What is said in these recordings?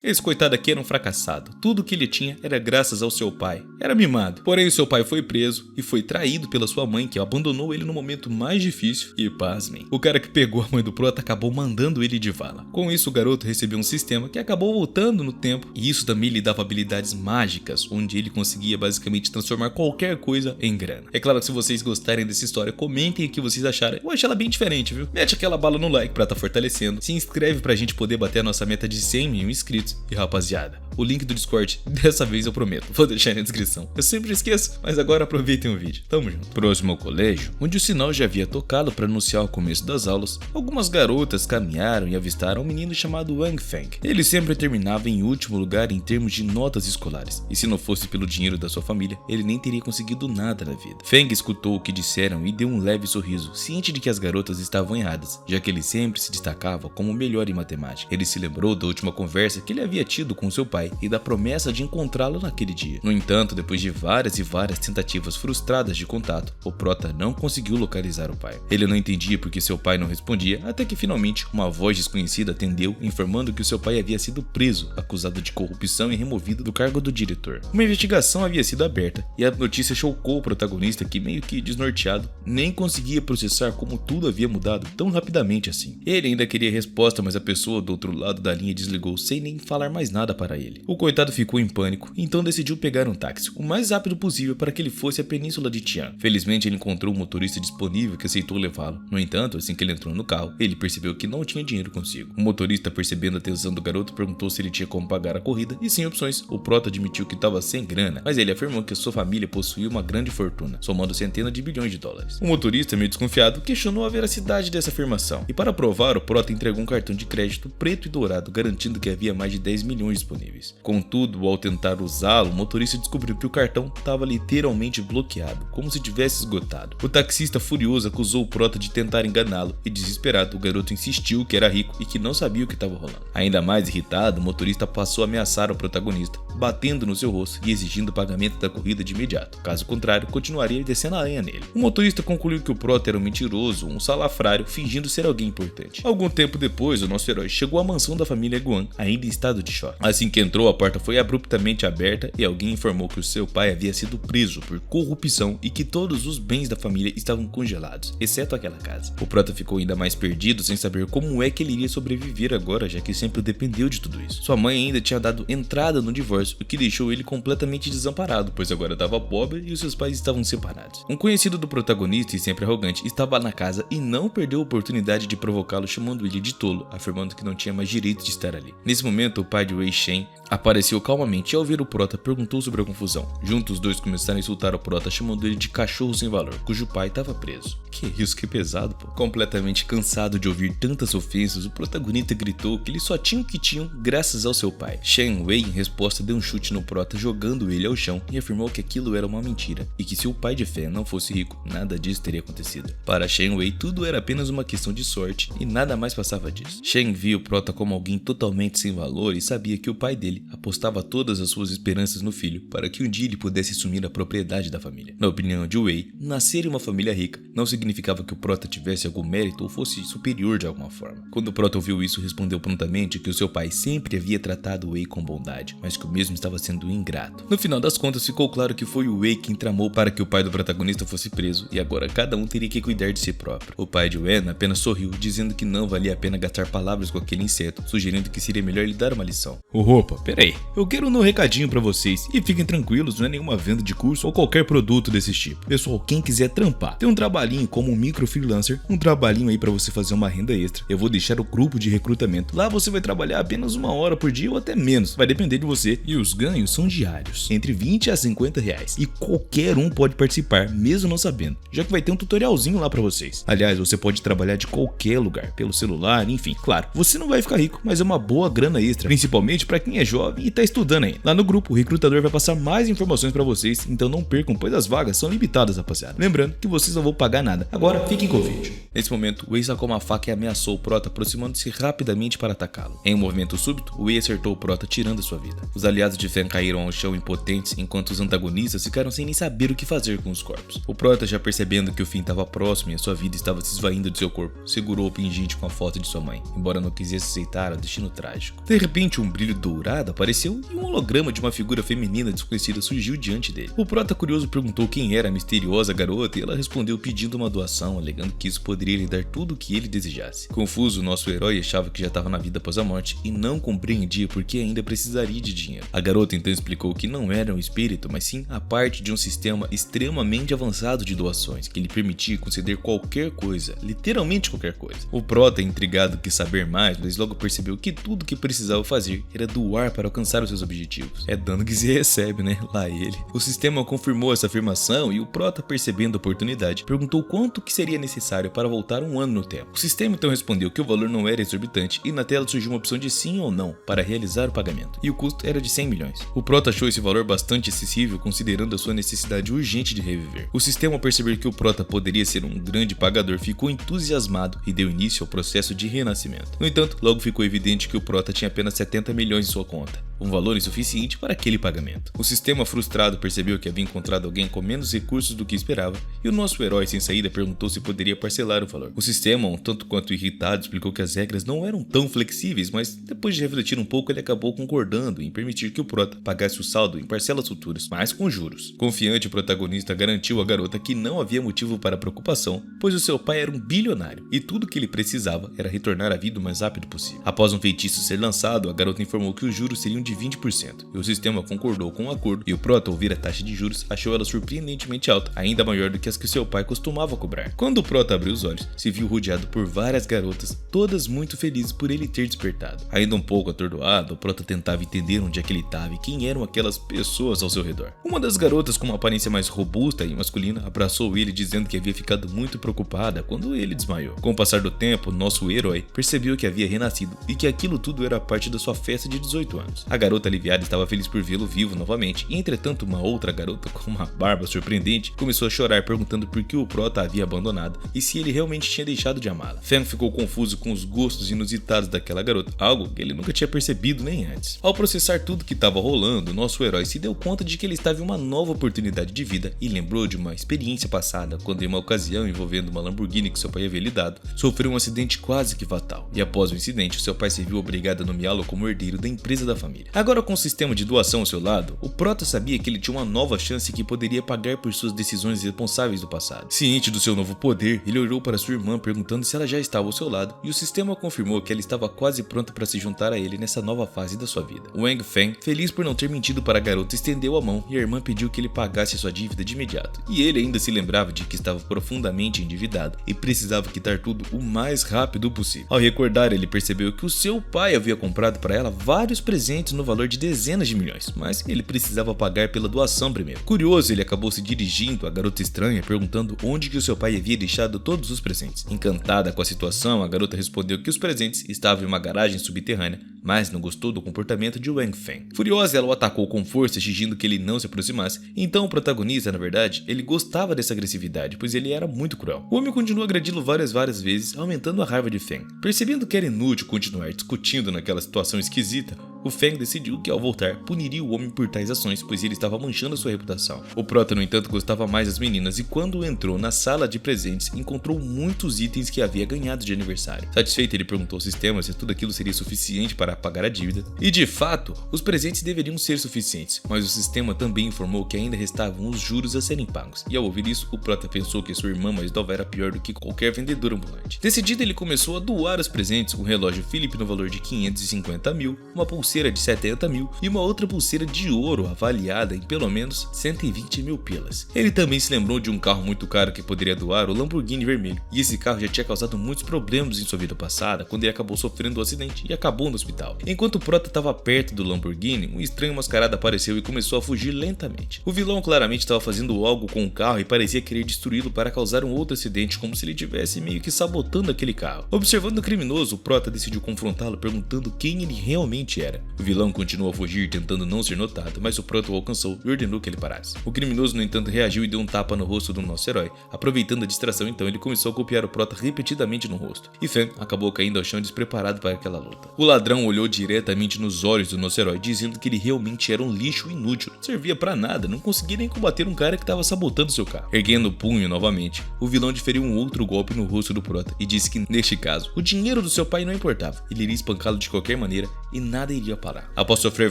Esse coitado aqui era um fracassado. Tudo que ele tinha era graças ao seu pai. Era mimado. Porém, o seu pai foi preso e foi traído pela sua mãe, que abandonou ele no momento mais difícil. E pasmem, o cara que pegou a mãe do Prota acabou mandando ele de vala. Com isso, o garoto recebeu um sistema que acabou voltando no tempo. E isso também lhe dava habilidades mágicas, onde ele conseguia basicamente transformar qualquer coisa em grana. É claro que se vocês gostarem dessa história, comentem o que vocês acharam. Eu achei ela bem diferente, viu? Mete aquela bala no like pra tá fortalecendo. Se inscreve pra gente poder bater a nossa meta de 100 mil inscritos. E rapaziada, o link do Discord, dessa vez eu prometo, vou deixar na descrição. Eu sempre esqueço, mas agora aproveitem o vídeo. Tamo junto. Próximo ao colégio, onde o sinal já havia tocado para anunciar o começo das aulas, algumas garotas caminharam e avistaram um menino chamado Wang Feng. Ele sempre terminava em último lugar em termos de notas escolares, e se não fosse pelo dinheiro da sua família, ele nem teria conseguido nada na vida. Feng escutou o que disseram e deu um leve sorriso, ciente de que as garotas estavam erradas, já que ele sempre se destacava como o melhor em matemática. Ele se lembrou da última conversa que ele havia tido com seu pai e da promessa de encontrá-lo naquele dia. No entanto, depois de várias e várias tentativas frustradas de contato, o Prota não conseguiu localizar o pai. Ele não entendia porque seu pai não respondia, até que finalmente uma voz desconhecida atendeu, informando que o seu pai havia sido preso, acusado de corrupção e removido do cargo do diretor. Uma investigação havia sido aberta e a notícia chocou o protagonista, que meio que desnorteado nem conseguia processar como tudo havia mudado tão rapidamente assim. Ele ainda queria resposta, mas a pessoa do outro lado da linha desligou sem nem falar mais nada para ele. O coitado ficou em pânico, então decidiu pegar um táxi o mais rápido possível para que ele fosse à península de Tian. Felizmente ele encontrou um motorista disponível que aceitou levá-lo. No entanto, assim que ele entrou no carro, ele percebeu que não tinha dinheiro consigo. O motorista, percebendo a tensão do garoto, perguntou se ele tinha como pagar a corrida e sem opções. O Prota admitiu que estava sem grana, mas ele afirmou que sua família possuía uma grande fortuna, somando centenas de bilhões de dólares. O motorista, meio desconfiado, questionou a veracidade dessa afirmação e, para provar, o Prota entregou um cartão de crédito preto e dourado, garantindo que havia mais de 10 milhões disponíveis. Contudo, ao tentar usá-lo, o motorista descobriu que o cartão estava literalmente bloqueado, como se tivesse esgotado. O taxista, furioso, acusou o Prota de tentar enganá-lo e, desesperado, o garoto insistiu que era rico e que não sabia o que estava rolando. Ainda mais irritado, o motorista passou a ameaçar o protagonista, batendo no seu rosto e exigindo o pagamento da corrida de imediato. Caso contrário, continuaria descendo a lenha nele. O motorista concluiu que o Prota era um mentiroso, um salafrário, fingindo ser alguém importante. Algum tempo depois, o nosso herói chegou à mansão da família Guan, ainda em estado de choque. Assim que entrou, a porta foi abruptamente aberta e alguém informou que o seu pai havia sido preso por corrupção e que todos os bens da família estavam congelados, exceto aquela casa. O Prota ficou ainda mais perdido, sem saber como é que ele iria sobreviver agora, já que sempre dependeu de tudo isso. Sua mãe ainda tinha dado entrada no divórcio, o que deixou ele completamente desamparado, pois agora estava pobre e os seus pais estavam separados. Um conhecido do protagonista e sempre arrogante estava na casa e não perdeu a oportunidade de provocá-lo, chamando ele de tolo, afirmando que não tinha mais direito de estar ali. Nesse momento, o pai de Wei Shen apareceu calmamente e, ao ver o Prota, perguntou sobre a confusão. Juntos, os dois começaram a insultar o Prota, chamando ele de cachorro sem valor, cujo pai estava preso. Que isso, que pesado, pô. Completamente cansado de ouvir tantas ofensas, o protagonista gritou que eles só tinham o que tinham graças ao seu pai. Shen Wei, em resposta, deu um chute no Prota, jogando ele ao chão, e afirmou que aquilo era uma mentira, e que se o pai de Fé não fosse rico, nada disso teria acontecido. Para Shen Wei, tudo era apenas uma questão de sorte, e nada mais passava disso. Shen via o Prota como alguém totalmente sem valor e sabia que o pai dele apostava todas as suas esperanças no filho, para que um dia ele pudesse assumir a propriedade da família. Na opinião de Wei, nascer em uma família rica não significava que o Prota tivesse algum mérito ou fosse superior de alguma forma. Quando o Prota ouviu isso, respondeu prontamente que o seu pai sempre havia tratado Wei com bondade, mas que o mesmo estava sendo ingrato. No final das contas, ficou claro que foi o Wei quem tramou para que o pai do protagonista fosse preso, e agora cada um teria que cuidar de si próprio. O pai de Wen apenas sorriu, dizendo que não valia a pena gastar palavras com aquele inseto, sugerindo que seria melhor lhe dar uma lição. Opa, peraí, eu quero um recadinho pra vocês, e fiquem tranquilos, não é nenhuma venda de curso ou qualquer produto desse tipo. Pessoal, quem quiser trampar, tem um trabalhinho como um micro freelancer, um trabalhinho aí pra você fazer uma renda extra, eu vou deixar o grupo de recrutamento. Lá você vai trabalhar apenas 1 hora por dia ou até menos, vai depender de você, e os ganhos são diários, entre 20 a 50 reais, e qualquer um pode participar, mesmo não sabendo, já que vai ter um tutorialzinho lá pra vocês. Aliás, você pode trabalhar de qualquer lugar, pelo celular, enfim, claro, você não vai ficar rico, mas é uma boa grana extra, principalmente pra quem é jovem jovem e tá estudando ainda. Lá no grupo, o recrutador vai passar mais informações pra vocês, então não percam, pois as vagas são limitadas, rapaziada. Lembrando que vocês não vão pagar nada. Agora, fiquem com o vídeo. Nesse momento, o Wei sacou uma faca e ameaçou o Prota, aproximando-se rapidamente para atacá-lo. Em um movimento súbito, o Wei acertou o Prota, tirando sua vida. Os aliados de Fang caíram ao chão impotentes, enquanto os antagonistas ficaram sem nem saber o que fazer com os corpos. O Prota, já percebendo que o fim estava próximo e a sua vida estava se esvaindo de seu corpo, segurou o pingente com a foto de sua mãe, embora não quisesse aceitar o destino trágico. De repente, um brilho dourado apareceu e um holograma de uma figura feminina desconhecida surgiu diante dele. O Prota, curioso, perguntou quem era a misteriosa garota e ela respondeu pedindo uma doação, alegando que isso poderia lhe dar tudo o que ele desejasse. Confuso, nosso herói achava que já estava na vida após a morte e não compreendia por que ainda precisaria de dinheiro. A garota então explicou que não era um espírito, mas sim a parte de um sistema extremamente avançado de doações, que lhe permitia conceder qualquer coisa, literalmente qualquer coisa. O Prota, intrigado, quis saber mais, mas logo percebeu que tudo que precisava fazer era doar para alcançar os seus objetivos. É dano que se recebe, né? Lá ele. O sistema confirmou essa afirmação e o Prota, percebendo a oportunidade, perguntou quanto que seria necessário para voltar um ano no tempo. O sistema então respondeu que o valor não era exorbitante e na tela surgiu uma opção de sim ou não para realizar o pagamento, e o custo era de 100 milhões. O Prota achou esse valor bastante acessível considerando a sua necessidade urgente de reviver. O sistema, ao perceber que o Prota poderia ser um grande pagador, ficou entusiasmado e deu início ao processo de renascimento. No entanto, logo ficou evidente que o Prota tinha apenas 70 milhões em sua conta, um valor insuficiente para aquele pagamento. O sistema, frustrado, percebeu que havia encontrado alguém com menos recursos do que esperava, e o nosso herói sem saída perguntou se poderia parcelar o valor. O sistema, um tanto quanto irritado, explicou que as regras não eram tão flexíveis, mas depois de refletir um pouco, ele acabou concordando em permitir que o Prota pagasse o saldo em parcelas futuras, mas com juros. Confiante, o protagonista garantiu à garota que não havia motivo para preocupação, pois o seu pai era um bilionário e tudo que ele precisava era retornar à vida o mais rápido possível. Após um feitiço ser lançado, a garota informou que os juros seriam de 20%, e o sistema concordou com o acordo, e o Prota, ao ouvir a taxa de juros, achou ela surpreendentemente alta, ainda maior do que as que seu pai costumava cobrar. Quando o Prota abriu os olhos, se viu rodeado por várias garotas, todas muito felizes por ele ter despertado. Ainda um pouco atordoado, o Prota tentava entender onde é que ele estava e quem eram aquelas pessoas ao seu redor. Uma das garotas, com uma aparência mais robusta e masculina, abraçou ele dizendo que havia ficado muito preocupada quando ele desmaiou. Com o passar do tempo, nosso herói percebeu que havia renascido e que aquilo tudo era parte da sua festa de 18 anos. A garota aliviada estava feliz por vê-lo vivo novamente, e entretanto uma outra garota com uma barba surpreendente começou a chorar perguntando por que o Prota a havia abandonado e se ele realmente tinha deixado de amá-la. Fang ficou confuso com os gostos inusitados daquela garota, algo que ele nunca tinha percebido nem antes. Ao processar tudo que estava rolando, nosso herói se deu conta de que ele estava em uma nova oportunidade de vida e lembrou de uma experiência passada, quando em uma ocasião envolvendo uma Lamborghini que seu pai havia lhe dado, sofreu um acidente quase que fatal, e após o incidente, seu pai se viu obrigado a nomeá-lo como herdeiro da empresa da família. Agora, com o sistema de doação ao seu lado, o Prota sabia que ele tinha uma nova chance que poderia pagar por suas decisões irresponsáveis do passado. Ciente do seu novo poder, ele olhou para sua irmã perguntando se ela já estava ao seu lado, e o sistema confirmou que ela estava quase pronta para se juntar a ele nessa nova fase da sua vida. Wang Feng, feliz por não ter mentido para a garota, estendeu a mão e a irmã pediu que ele pagasse sua dívida de imediato. E ele ainda se lembrava de que estava profundamente endividado e precisava quitar tudo o mais rápido possível. Ao recordar, ele percebeu que o seu pai havia comprado para ela vários presentes no valor de dezenas de milhões, mas ele precisava pagar pela doação primeiro. Curioso, ele acabou se dirigindo à garota estranha, perguntando onde que o seu pai havia deixado todos os presentes. Encantada com a situação, a garota respondeu que os presentes estavam em uma garagem subterrânea, mas não gostou do comportamento de Wang Feng. Furiosa, ela o atacou com força, exigindo que ele não se aproximasse. Então o protagonista, na verdade, ele gostava dessa agressividade, pois ele era muito cruel. O homem continuou a agredi-lo várias vezes, aumentando a raiva de Feng. Percebendo que era inútil continuar discutindo naquela situação esquisita, o Feng decidiu que ao voltar puniria o homem por tais ações, pois ele estava manchando sua reputação. O Prota, no entanto, gostava mais das meninas e quando entrou na sala de presentes, encontrou muitos itens que havia ganhado de aniversário. Satisfeito, ele perguntou ao sistema se tudo aquilo seria suficiente para pagar a dívida. E de fato, os presentes deveriam ser suficientes, mas o sistema também informou que ainda restavam os juros a serem pagos. E ao ouvir isso, o Prota pensou que sua irmã mais nova era pior do que qualquer vendedor ambulante. Decidido, ele começou a doar os presentes, um relógio Philips no valor de 550 mil, uma pulseira de 70 mil e uma outra pulseira de ouro avaliada em pelo menos 120 mil pilas. Ele também se lembrou de um carro muito caro que poderia doar, o Lamborghini vermelho, e esse carro já tinha causado muitos problemas em sua vida passada quando ele acabou sofrendo um acidente e acabou no hospital. hospital. Enquanto o Prota estava perto do Lamborghini, um estranho mascarado apareceu e começou a fugir lentamente. O vilão claramente estava fazendo algo com o carro e parecia querer destruí-lo para causar um outro acidente, como se ele estivesse meio que sabotando aquele carro. Observando o criminoso, o Prota decidiu confrontá-lo perguntando quem ele realmente era. O vilão continuou a fugir tentando não ser notado, mas o Prota o alcançou e ordenou que ele parasse. O criminoso, no entanto, reagiu e deu um tapa no rosto do nosso herói. Aproveitando a distração, então, ele começou a golpear o Prota repetidamente no rosto. E Fan acabou caindo ao chão despreparado para aquela luta. O ladrão olhou diretamente nos olhos do nosso herói, dizendo que ele realmente era um lixo inútil, não servia pra nada, não conseguia nem combater um cara que estava sabotando seu carro. Erguendo o punho novamente, o vilão desferiu um outro golpe no rosto do Prota e disse que, neste caso, o dinheiro do seu pai não importava, ele iria espancá-lo de qualquer maneira e nada iria parar. Após sofrer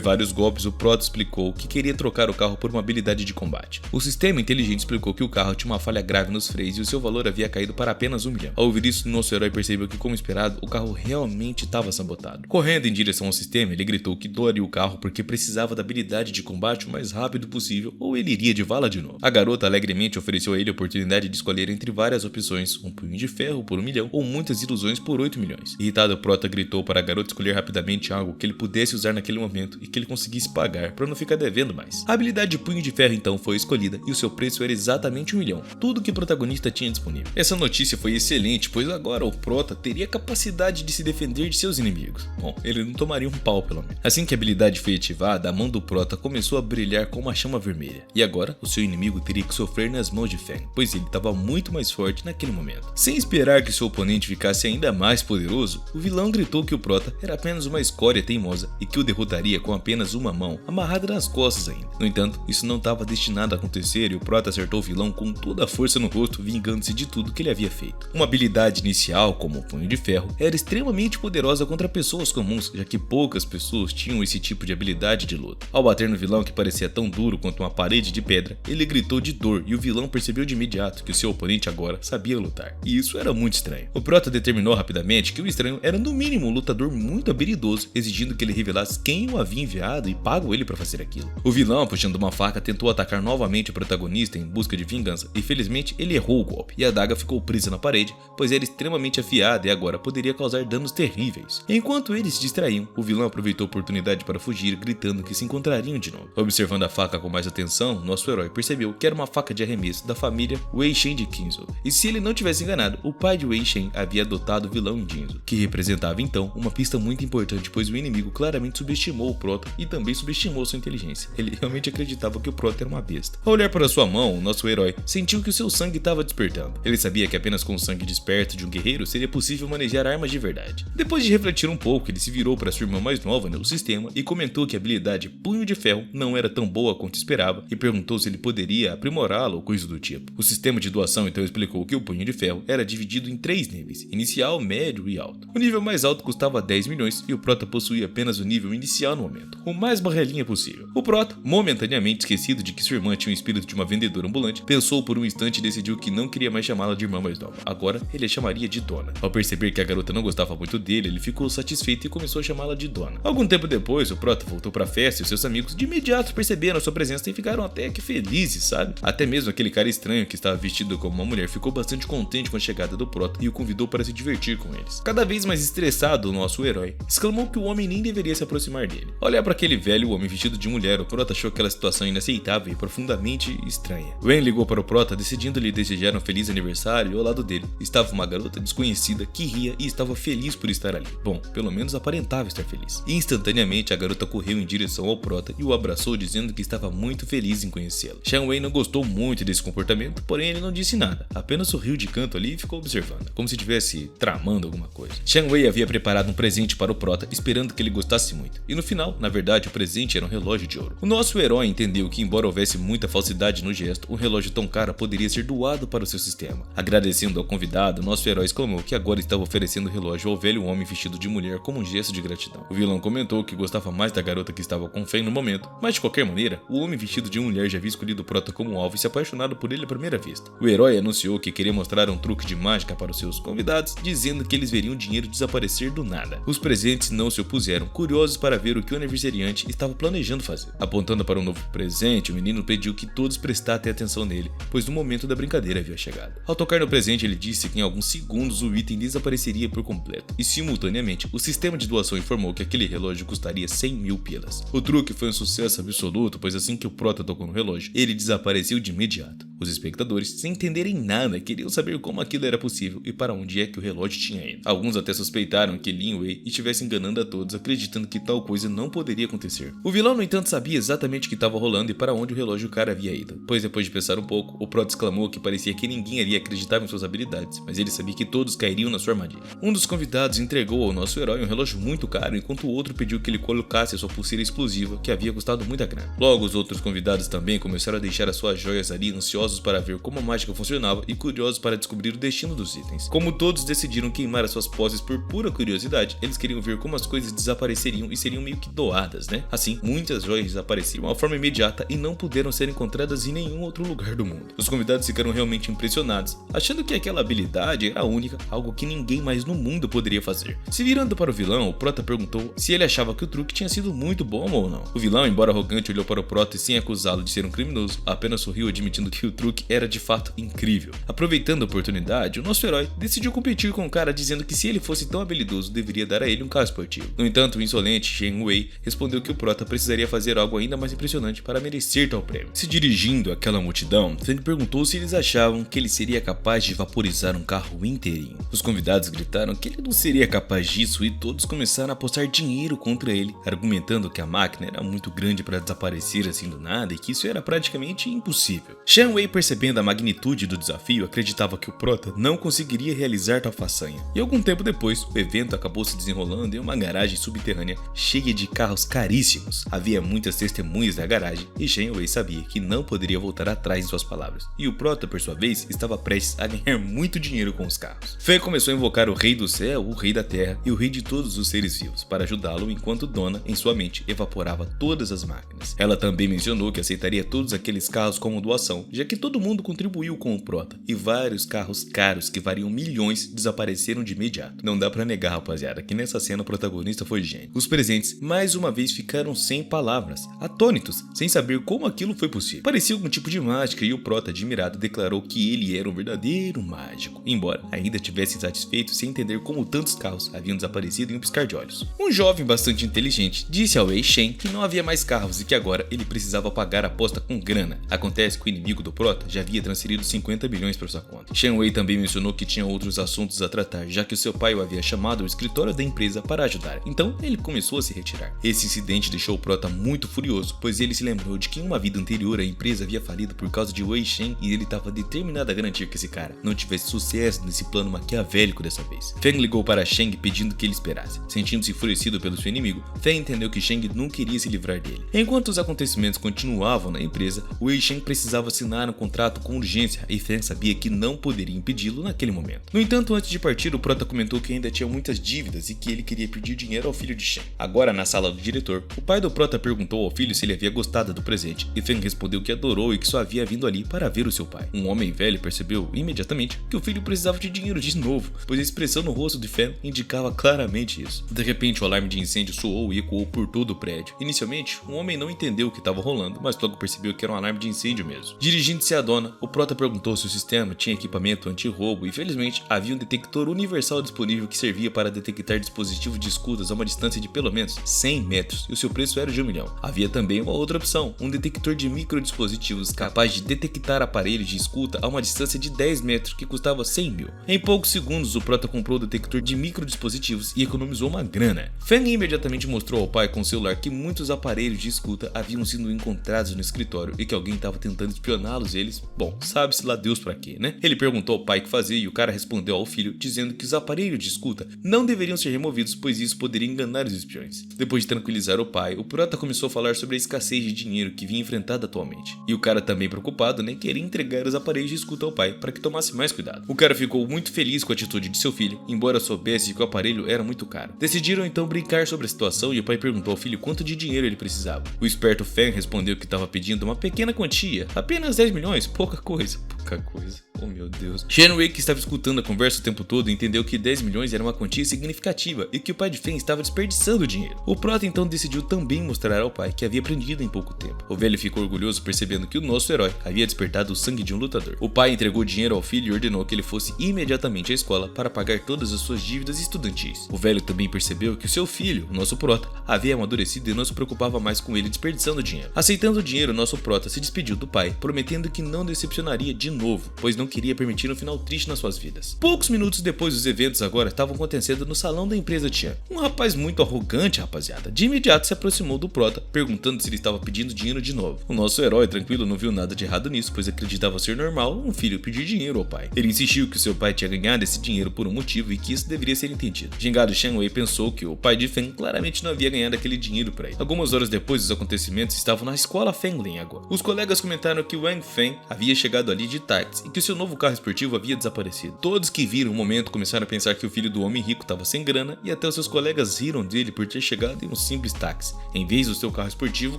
vários golpes, o Prota explicou que queria trocar o carro por uma habilidade de combate. O sistema inteligente explicou que o carro tinha uma falha grave nos freios e o seu valor havia caído para apenas 1 milhão. Ao ouvir isso, nosso herói percebeu que, como esperado, o carro realmente estava sabotado. Correndo em direção ao sistema, ele gritou que doaria o carro porque precisava da habilidade de combate o mais rápido possível ou ele iria de vala de novo. A garota alegremente ofereceu a ele a oportunidade de escolher entre várias opções, um punho de ferro por 1 milhão ou muitas ilusões por 8 milhões. Irritado, o Prota gritou para a garota escolher rapidamente algo que ele pudesse usar naquele momento e que ele conseguisse pagar para não ficar devendo mais. A habilidade de punho de ferro então foi escolhida e o seu preço era exatamente 1 milhão, tudo que o protagonista tinha disponível. Essa notícia foi excelente, pois agora o Prota teria a capacidade de se defender de seus inimigos. Bom, ele não tomaria um pau pelo menos. Assim que a habilidade foi ativada, a mão do Prota começou a brilhar com uma chama vermelha. E agora, o seu inimigo teria que sofrer nas mãos de Fang, pois ele estava muito mais forte naquele momento. Sem esperar que seu oponente ficasse ainda mais poderoso, o vilão gritou que o Prota era apenas uma escória teimosa e que o derrotaria com apenas uma mão, amarrada nas costas ainda. No entanto, isso não estava destinado a acontecer e o Prota acertou o vilão com toda a força no rosto, vingando-se de tudo que ele havia feito. Uma habilidade inicial, como o punho de ferro, era extremamente poderosa contra pessoas comuns, já que poucas pessoas tinham esse tipo de habilidade de luta. Ao bater no vilão, que parecia tão duro quanto uma parede de pedra, ele gritou de dor e o vilão percebeu de imediato que o seu oponente agora sabia lutar. E isso era muito estranho. O Prota determinou rapidamente que o estranho era no mínimo um lutador muito habilidoso, exigindo que ele revelasse quem o havia enviado e pago ele para fazer aquilo. O vilão, puxando uma faca, tentou atacar novamente o protagonista em busca de vingança e felizmente ele errou o golpe e a adaga ficou presa na parede, pois era extremamente afiada e agora poderia causar danos terríveis. Enquanto eles se distraíam, o vilão aproveitou a oportunidade para fugir, gritando que se encontrariam de novo. Observando a faca com mais atenção, nosso herói percebeu que era uma faca de arremesso da família Wei Shen de Jinzhou. E se ele não tivesse enganado, o pai de Wei Shen havia adotado o vilão em Jinzhou, que representava então uma pista muito importante, pois o inimigo claramente subestimou o Prota e também subestimou sua inteligência. Ele realmente acreditava que o Prota era uma besta. Ao olhar para sua mão, o nosso herói sentiu que o seu sangue estava despertando. Ele sabia que apenas com o sangue desperto de um guerreiro seria possível manejar armas de verdade. Depois de refletir um pouco, ele se virou para sua irmã mais nova no sistema e comentou que a habilidade Punho de Ferro não era tão boa quanto esperava e perguntou se ele poderia aprimorá-la ou coisa do tipo. O sistema de doação então explicou que o Punho de Ferro era dividido em 3 níveis, inicial, médio e alto. O nível mais alto custava 10 milhões e o Prota possuía apenas o nível inicial no momento, o mais barrelinha possível. O Prota, momentaneamente esquecido de que sua irmã tinha o espírito de uma vendedora ambulante, pensou por um instante e decidiu que não queria mais chamá-la de irmã mais nova. Agora ele a chamaria de Dona. Ao perceber que a garota não gostava muito dele, ele ficou satisfeito e começou a chamá-la de Dona. Algum tempo depois, o Prota voltou pra festa e seus amigos de imediato perceberam a sua presença e ficaram até que felizes, sabe? Até mesmo aquele cara estranho que estava vestido como uma mulher ficou bastante contente com a chegada do Prota e o convidou para se divertir com eles. Cada vez mais estressado, o nosso herói exclamou que o homem nem deveria se aproximar dele. Ao olhar para aquele velho homem vestido de mulher, o Prota achou aquela situação inaceitável e profundamente estranha. Wayne ligou para o Prota decidindo lhe desejar um feliz aniversário e ao lado dele estava uma garota desconhecida que ria e estava feliz por estar ali. Bom, pelo menos aparentava estar feliz. E instantaneamente a garota correu em direção ao Prota e o abraçou dizendo que estava muito feliz em conhecê-lo. Xiang Wei não gostou muito desse comportamento, porém ele não disse nada, apenas sorriu de canto ali e ficou observando, como se estivesse tramando alguma coisa. Xiang Wei havia preparado um presente para o Prota, esperando que ele gostasse muito. E no final, na verdade, o presente era um relógio de ouro. O nosso herói entendeu que, embora houvesse muita falsidade no gesto, um relógio tão caro poderia ser doado para o seu sistema. Agradecendo ao convidado, nosso herói exclamou que agora estava oferecendo o relógio ao velho homem vestido de mulher como um gesto de gratidão. O vilão comentou que gostava mais da garota que estava com Fang no momento, mas de qualquer maneira, o homem vestido de mulher já havia escolhido o Prota como alvo e se apaixonado por ele à primeira vista. O herói anunciou que queria mostrar um truque de mágica para os seus convidados, dizendo que eles veriam o dinheiro desaparecer do nada. Os presentes não se opuseram, curiosos para ver o que o aniversariante estava planejando fazer. Apontando para um novo presente, o menino pediu que todos prestassem atenção nele, pois no momento da brincadeira havia chegado. Ao tocar no presente, ele disse que em alguns segundos o item desapareceria por completo, e simultaneamente o sistema de doação doação informou que aquele relógio custaria 100 mil pilas. O truque foi um sucesso absoluto, pois assim que o prota tocou no relógio, ele desapareceu de imediato. Os espectadores, sem entenderem nada, queriam saber como aquilo era possível e para onde é que o relógio tinha ido. Alguns até suspeitaram que Lin Wei estivesse enganando a todos, acreditando que tal coisa não poderia acontecer. O vilão, no entanto, sabia exatamente o que estava rolando e para onde o relógio do cara havia ido, pois depois de pensar um pouco, o prota exclamou que parecia que ninguém iria acreditar em suas habilidades, mas ele sabia que todos cairiam na sua armadilha. Um dos convidados entregou ao nosso herói um relógio muito caro, enquanto o outro pediu que ele colocasse a sua pulseira explosiva, que havia custado muita grana. Logo, os outros convidados também começaram a deixar as suas joias ali, ansiosos para ver como a mágica funcionava e curiosos para descobrir o destino dos itens. Como todos decidiram queimar as suas posses por pura curiosidade, eles queriam ver como as coisas desapareceriam e seriam meio que doadas, né? Assim, muitas joias desapareceram de uma forma imediata e não puderam ser encontradas em nenhum outro lugar do mundo. Os convidados ficaram realmente impressionados, achando que aquela habilidade era única, algo que ninguém mais no mundo poderia fazer. Se virando para o vilão, o prota perguntou se ele achava que o truque tinha sido muito bom ou não. O vilão, embora arrogante, olhou para o prota e, sem acusá-lo de ser um criminoso, apenas sorriu, admitindo que o truque era de fato incrível. Aproveitando a oportunidade, o nosso herói decidiu competir com o cara, dizendo que se ele fosse tão habilidoso, deveria dar a ele um carro esportivo. No entanto, o insolente Shen Wei respondeu que o prota precisaria fazer algo ainda mais impressionante para merecer tal prêmio. Se dirigindo àquela multidão, Feng perguntou se eles achavam que ele seria capaz de vaporizar um carro inteirinho. Os convidados gritaram que ele não seria capaz disso e todos começaram a apostar dinheiro contra ele, argumentando que a máquina era muito grande para desaparecer assim do nada e que isso era praticamente impossível. Shen Wei, percebendo a magnitude do desafio, acreditava que o prota não conseguiria realizar tal façanha. E algum tempo depois, o evento acabou se desenrolando em uma garagem subterrânea cheia de carros caríssimos. Havia muitas testemunhas da garagem e Shen Wei sabia que não poderia voltar atrás em suas palavras. E o prota, por sua vez, estava prestes a ganhar muito dinheiro com os carros. Fei começou a invocar o rei do céu, o rei da terra e o rei de todos os seres vivos para ajudá-lo, enquanto Dona, em sua mente, evaporava todas as máquinas. Ela também mencionou que aceitaria todos aqueles carros como doação, já que todo mundo contribuiu com o prota, e vários carros caros que variam milhões desapareceram de imediato. Não dá pra negar, rapaziada, que nessa cena o protagonista foi gênio. Os presentes mais uma vez ficaram sem palavras, atônitos, sem saber como aquilo foi possível. Parecia algum tipo de mágica e o prota, admirado, declarou que ele era um verdadeiro mágico, embora ainda tivesse insatisfeito sem entender como tantos carros haviam desaparecido em um piscar de olhos. Um jovem bastante inteligente disse ao Wei Shen que não havia mais carros e que agora ele precisava pagar a aposta com grana. Acontece que o inimigo do prota já havia transferido 50 bilhões para sua conta. Shen Wei também mencionou que tinha outros assuntos a tratar, já que o seu pai o havia chamado ao escritório da empresa para ajudar. Então ele começou a se retirar. Esse incidente deixou o prota muito furioso, pois ele se lembrou de que em uma vida anterior a empresa havia falido por causa de Wei Shen e ele estava determinado a garantir que esse cara não tivesse sucesso nesse plano maquiavélico dessa vez. Feng ligou para Sheng pedindo que ele esperasse. Sentindo-se enfurecido pelo seu inimigo, Feng entendeu que Sheng não queria se livrar dele. Enquanto os acontecimentos continuavam na empresa, Wei Shen precisava assinar um contrato com urgência e Feng sabia que não poderia impedi-lo naquele momento. No entanto, antes de partir, o prota comentou que ainda tinha muitas dívidas e que ele queria pedir dinheiro ao filho de Shen. Agora, na sala do diretor, o pai do prota perguntou ao filho se ele havia gostado do presente e Feng respondeu que adorou e que só havia vindo ali para ver o seu pai. Um homem velho percebeu imediatamente que o filho precisava de dinheiro de novo, pois a expressão no rosto de Feng indicava claramente isso. De repente, o alarme de incêndio soou e ecoou por todo o prédio. Inicialmente, o homem não entendeu o que estava rolando, mas logo percebeu que era um alarme de incêndio mesmo. Dirigindo-se à dona, o prota perguntou se o sistema tinha equipamento anti-roubo e, felizmente, havia um detector universal disponível que servia para detectar dispositivos de escutas a uma distância de pelo menos 100 metros e o seu preço era de 1 milhão. Havia também uma outra opção, um detector de microdispositivos capaz de detectar aparelhos de escuta a uma distância de 10 metros que custava 100 mil. Em poucos segundos, o prota comprou o detector de microdispositivos e economizou uma grana. Feng imediatamente mostrou ao pai com o celular que muitos aparelhos de escuta haviam sido encontrados no escritório e que alguém estava tentando espioná-los eles. Bom, sabe-se lá Deus pra quê, né? Ele perguntou ao pai o que fazer e o cara respondeu ao filho dizendo que os aparelhos de escuta não deveriam ser removidos, pois isso poderia enganar os espiões. Depois de tranquilizar o pai, o prota começou a falar sobre a escassez de dinheiro que vinha enfrentada atualmente. E o cara também preocupado, né, queria entregar os aparelhos de escuta ao pai para que tomasse mais cuidado. O cara ficou muito feliz com a atitude de seu filho, embora soubesse que o aparelho era muito caro. Decidiram então brincar sobre a situação e o pai perguntou ao filho quanto de dinheiro ele precisava. O esperto Feng respondeu que estava pedindo uma pequena quantia, apenas 10 milhões, pouca coisa. pouca coisa. Oh meu Deus. Shenwei, que estava escutando a conversa o tempo todo, entendeu que 10 milhões era uma quantia significativa e que o pai de Fen estava desperdiçando dinheiro. O prota então decidiu também mostrar ao pai que havia aprendido em pouco tempo. O velho ficou orgulhoso percebendo que o nosso herói havia despertado o sangue de um lutador. O pai entregou dinheiro ao filho e ordenou que ele fosse imediatamente à escola para pagar todas as suas dívidas estudantis. O velho também percebeu que o seu filho, o nosso prota, havia amadurecido e não se preocupava mais com ele desperdiçando dinheiro. Aceitando o dinheiro, o nosso prota se despediu do pai, prometendo que não decepcionaria de novo, pois não queria permitir um final triste nas suas vidas. Poucos minutos depois, os eventos agora estavam acontecendo no salão da empresa Tian. Um rapaz muito arrogante, rapaziada, de imediato se aproximou do prota, perguntando se ele estava pedindo dinheiro de novo. O nosso herói, tranquilo, não viu nada de errado nisso, pois acreditava ser normal um filho pedir dinheiro ao pai. Ele insistiu que seu pai tinha ganhado esse dinheiro por um motivo e que isso deveria ser entendido. Gingado Shenwei pensou que o pai de Fen claramente não havia ganhado aquele dinheiro para ele. Algumas horas depois, os acontecimentos estavam na escola Fenglin agora. Os colegas comentaram que Wang Fen havia chegado ali de táxi e que o seu novo carro esportivo havia desaparecido. Todos que viram o momento começaram a pensar que o filho do homem rico estava sem grana e até os seus colegas riram dele por ter chegado em um simples táxi, em vez do seu carro esportivo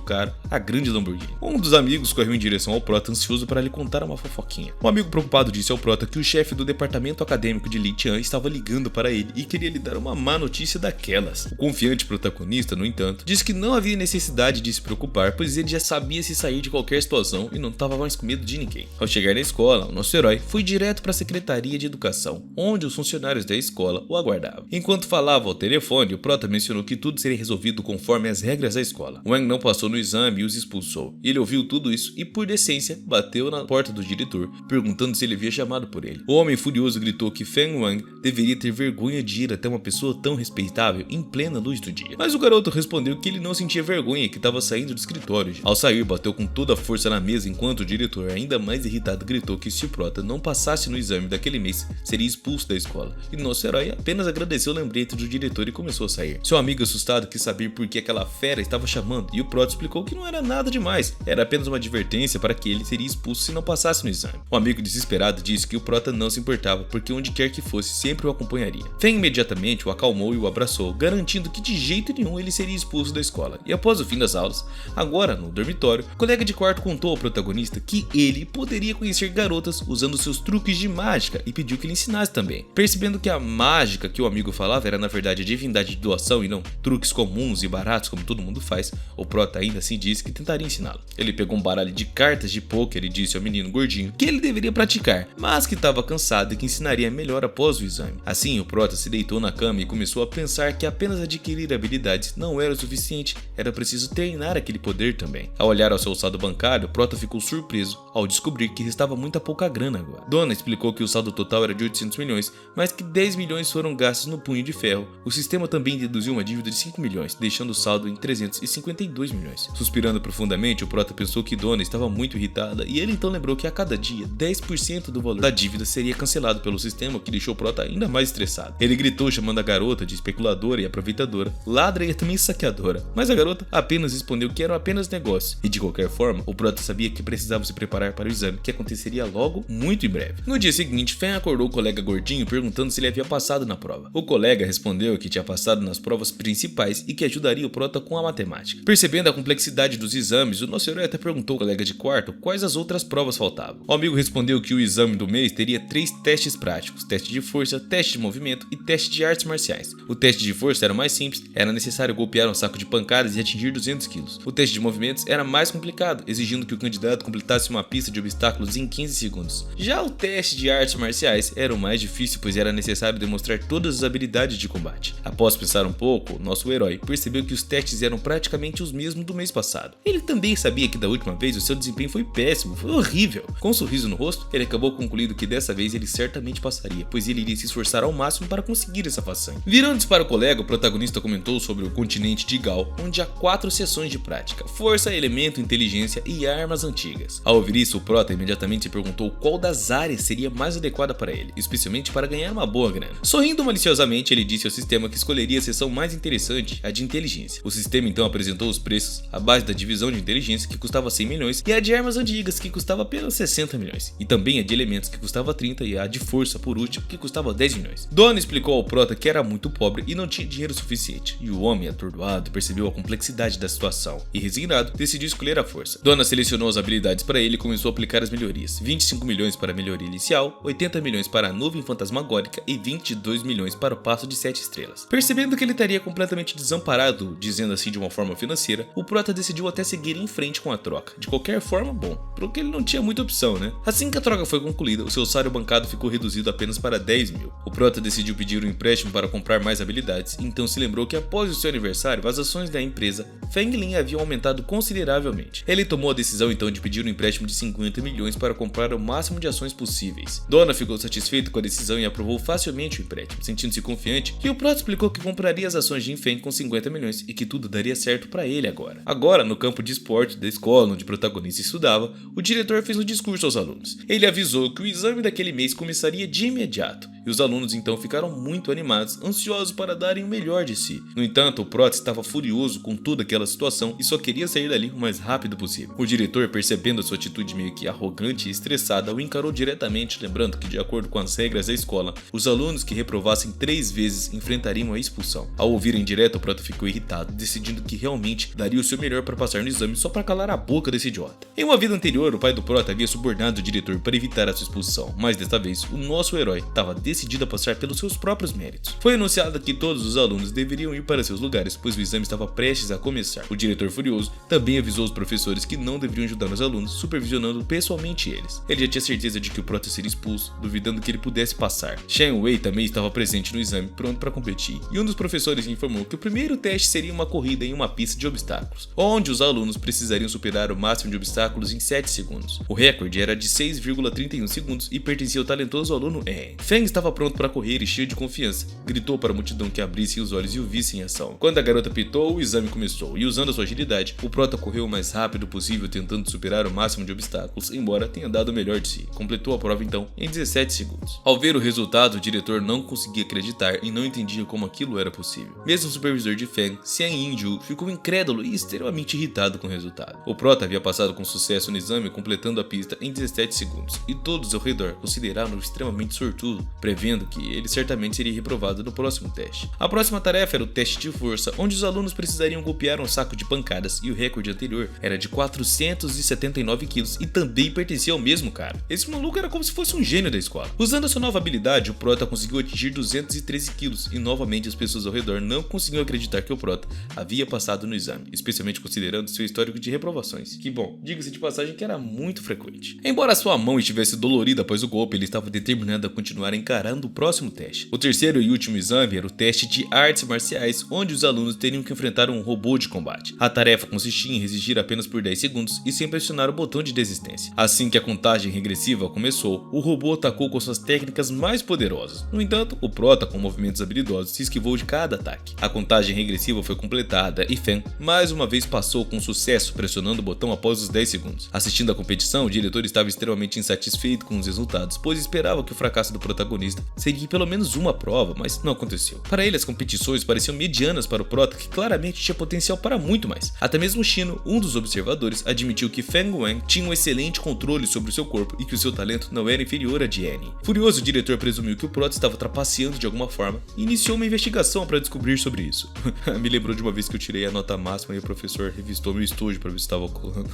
caro, a grande Lamborghini. Um dos amigos correu em direção ao prota ansioso para lhe contar uma fofoquinha. Um amigo preocupado disse ao prota que o chefe do departamento acadêmico de Li Tian estava ligando para ele e queria lhe dar uma má notícia daquelas. O confiante protagonista, no entanto, disse que não havia necessidade de se preocupar, pois ele já sabia se sair de qualquer situação e não estava mais com medo de ninguém. Ao chegar na escola, o nosso herói foi direto para a Secretaria de Educação, onde os funcionários da escola o aguardavam. Enquanto falava ao telefone, o prota mencionou que tudo seria resolvido conforme as regras da escola. Wang não passou no exame e os expulsou. Ele ouviu tudo isso e, por decência, bateu na porta do diretor, perguntando se ele havia chamado por ele. O homem furioso gritou que Feng Wang deveria ter vergonha de ir até uma pessoa tão respeitável em plena luz do dia. Mas o garoto respondeu que ele não sentia vergonha e que estava saindo do escritório. Ao sair, bateu com toda a força na mesa enquanto o diretor, ainda mais irritado, gritou que se o prota não passasse no exame daquele mês, seria expulso da escola. E nosso herói apenas agradeceu o lembrete do diretor e começou a sair. Seu amigo assustado quis saber por que aquela fera estava chamando e o prota explicou que não era nada demais, era apenas uma advertência para que ele seria expulso se não passasse no exame. O amigo desesperado disse que o prota não se importava, porque onde quer que fosse sempre o acompanharia. Fen imediatamente o acalmou e o abraçou, garantindo que de jeito nenhum ele seria expulso da escola. E após o fim das aulas, agora no dormitório, o colega de quarto contou ao protagonista que ele poderia conhecer garotas usando seus truques de mágica e pediu que ele ensinasse também. Percebendo que a mágica que o amigo falava era na verdade a divindade de doação e não truques comuns e baratos como todo mundo faz, o prota ainda assim disse que tentaria ensiná-lo. Ele pegou um baralho de cartas de pôquer e disse ao menino gordinho que ele deveria praticar, mas que estava cansado e que ensinaria melhor após o exame. Assim, o prota se deitou na cama e começou a pensar que apenas adquirir habilidades não era o suficiente, era preciso treinar aquele poder também. Ao olhar ao seu saldo bancário, o prota ficou surpreso ao descobrir que restava muita pouca grana agora. Dona explicou que o saldo total era de 800 milhões, mas que 10 milhões foram gastos no punho de ferro. O sistema também deduziu uma dívida de 5 milhões, deixando o saldo em 352 milhões. Suspirando profundamente, o prota pensou que Dona estava muito irritada e ele então lembrou que a cada dia 10% do valor da dívida seria cancelado pelo sistema, o que deixou o prota ainda mais estressado. Ele gritou chamando a garota de especuladora e aproveitadora, ladra e também saqueadora, mas a garota apenas respondeu que eram apenas negócios e de qualquer forma o prota sabia que precisava se preparar para o exame, que aconteceria logo muito em breve. No dia seguinte, Fen acordou o colega gordinho perguntando se ele havia passado na prova. O colega respondeu que tinha passado nas provas principais e que ajudaria o prota com a matemática. Percebendo a complexidade dos exames, o nosso herói até perguntou ao colega de quarto quais as outras provas faltavam. O amigo respondeu que o exame do mês teria 3 testes práticos: teste de força, teste de movimento e teste de artes marciais. O teste de força era o mais simples, era necessário golpear um saco de pancadas e atingir 200 quilos. O teste de movimentos era mais complicado, exigindo que o candidato completasse uma pista de obstáculos em 15 segundos. Já o teste de artes marciais era o mais difícil, pois era necessário demonstrar todas as habilidades de combate. Após pensar um pouco, nosso herói percebeu que os testes eram praticamente os mesmos do mês passado. Ele também sabia que da última vez o seu desempenho foi péssimo, foi horrível. Com um sorriso no rosto, ele acabou concluindo que dessa vez ele certamente passaria, pois ele iria se esforçar ao máximo para conseguir essa façanha. Virando-se para o colega, o protagonista comentou sobre o continente de Gal, onde há 4 sessões de prática: força, elemento, inteligência e armas antigas. Ao ouvir isso, o prota imediatamente se perguntou qual das áreas seria mais adequada para ele, especialmente para ganhar uma boa grana. Sorrindo maliciosamente, ele disse ao sistema que escolheria a seção mais interessante, a de inteligência. O sistema então apresentou os preços, a base da divisão de inteligência, que custava 100 milhões, e a de armas antigas, que custava apenas 60 milhões, e também a de elementos, que custava 30, e a de força, por último, que custava 10 milhões. Dona explicou ao prota que era muito pobre e não tinha dinheiro suficiente, e o homem, atordoado, percebeu a complexidade da situação, e resignado, decidiu escolher a força. Dona selecionou as habilidades para ele e começou a aplicar as melhorias. 25 milhões para a melhoria inicial, 80 milhões para a nuvem fantasmagórica e 22 milhões para o passo de 7 estrelas. Percebendo que ele estaria completamente desamparado, dizendo assim de uma forma financeira, o Prota decidiu até seguir em frente com a troca. De qualquer forma, bom, porque ele não tinha muita opção, né? Assim que a troca foi concluída, o seu salário bancado ficou reduzido apenas para 10 mil. O Prota decidiu pedir um empréstimo para comprar mais habilidades, então se lembrou que após o seu aniversário, as ações da empresa Feng Lin haviam aumentado consideravelmente. Ele tomou a decisão então de pedir um empréstimo de 50 milhões para comprar o máximo de ações possíveis. Dona ficou satisfeito com a decisão e aprovou facilmente o empréstimo, sentindo-se confiante que o Prota explicou que compraria as ações de Feng com 50 milhões e que tudo daria certo para ele agora. Agora, no campo de esporte da escola onde o protagonista estudava, o diretor fez um discurso aos alunos. Ele avisou que o exame daquele mês começaria de imediato, e os alunos então ficaram muito animados, ansiosos para darem o melhor de si. No entanto, o Prota estava furioso com toda aquela situação e só queria sair dali o mais rápido possível. O diretor, percebendo a sua atitude meio que arrogante e estressada, o encarou diretamente, lembrando que, de acordo com as regras da escola, os alunos que reprovassem 3 vezes enfrentariam a expulsão. Ao ouvir em direto, o Prota ficou irritado, decidindo que realmente daria o seu melhor para passar no exame só para calar a boca desse idiota. Em uma vida anterior, o pai do Prota havia subornado o diretor para evitar a sua expulsão, mas desta vez, o nosso herói estava decidido a passar pelos seus próprios méritos. Foi anunciado que todos os alunos deveriam ir para seus lugares, pois o exame estava prestes a começar. O diretor, furioso, também avisou os professores que não deveriam ajudar os alunos, supervisionando pessoalmente eles. Ele já tinha certeza de que o Prota seria expulso, duvidando que ele pudesse passar. Shen Wei também estava presente no exame, pronto para competir, e um dos professores informou que o primeiro teste seria uma corrida em uma pista de obstáculos, onde os alunos precisariam superar o máximo de obstáculos em 7 segundos. O recorde era de 6,31 segundos e pertencia ao talentoso aluno En. Feng estava pronto para correr e cheio de confiança. Gritou para a multidão que abrissem os olhos e o vissem em ação. Quando a garota pitou, o exame começou, e usando a sua agilidade, o Prota correu o mais rápido possível tentando superar o máximo de obstáculos, embora tenha dado o melhor de si. Completou a prova então em 17 segundos. Ao ver o resultado, o diretor não conseguia acreditar e não entendia como aquilo era possível. Mesmo o supervisor de Feng, Xian Yinju, ficou incrédulo e extremamente irritado com o resultado. O Prota havia passado com sucesso no exame, completando a pista em 17 segundos, e todos ao redor consideraram-no extremamente sortudo, prevendo que ele certamente seria reprovado no próximo teste. A próxima tarefa era o teste de força, onde os alunos precisariam golpear um saco de pancadas, e o recorde anterior era de 479 quilos e também pertencia ao mesmo cara. Esse maluco era como se fosse um gênio da escola. Usando a sua nova habilidade, o Prota conseguiu atingir 213 quilos, e novamente as pessoas ao redor não conseguiam acreditar que o Prota havia passado no exame, especialmente considerando seu histórico de reprovações, que bom, diga-se de passagem que era muito frequente. Embora sua mão estivesse dolorida após o golpe, ele estava determinado a continuar encarando o próximo teste. O terceiro e último exame era o teste de artes marciais, onde os alunos teriam que enfrentar um robô de combate. A tarefa consistia em resistir apenas por 10 segundos e sem pressionar o botão de desistência. Assim que a contagem regressiva começou, o robô atacou com suas técnicas mais poderosas. No entanto, o Prota, com movimentos habilidosos, se esquivou de cada ataque. A contagem regressiva foi completada e Feng mais uma vez passou com sucesso, pressionando o botão após os 10 segundos. Assistindo à competição, o diretor estava extremamente insatisfeito com os resultados, pois esperava que o fracasso do protagonista seria pelo menos uma prova, mas não aconteceu. Para ele, as competições pareciam medianas para o Prota, que claramente tinha potencial para muito mais. Até mesmo Shino, um dos observadores, admitiu que Feng Wang tinha um excelente controle sobre o seu corpo e que o seu talento não era inferior a de Annie. Furioso, o diretor presumiu que o Prota estava trapaceando de alguma forma e iniciou uma investigação para descobrir sobre isso. Me lembrou de uma vez que eu tirei a nota máxima e o professor revistou meu estúdio para ver se estava ocorrendo.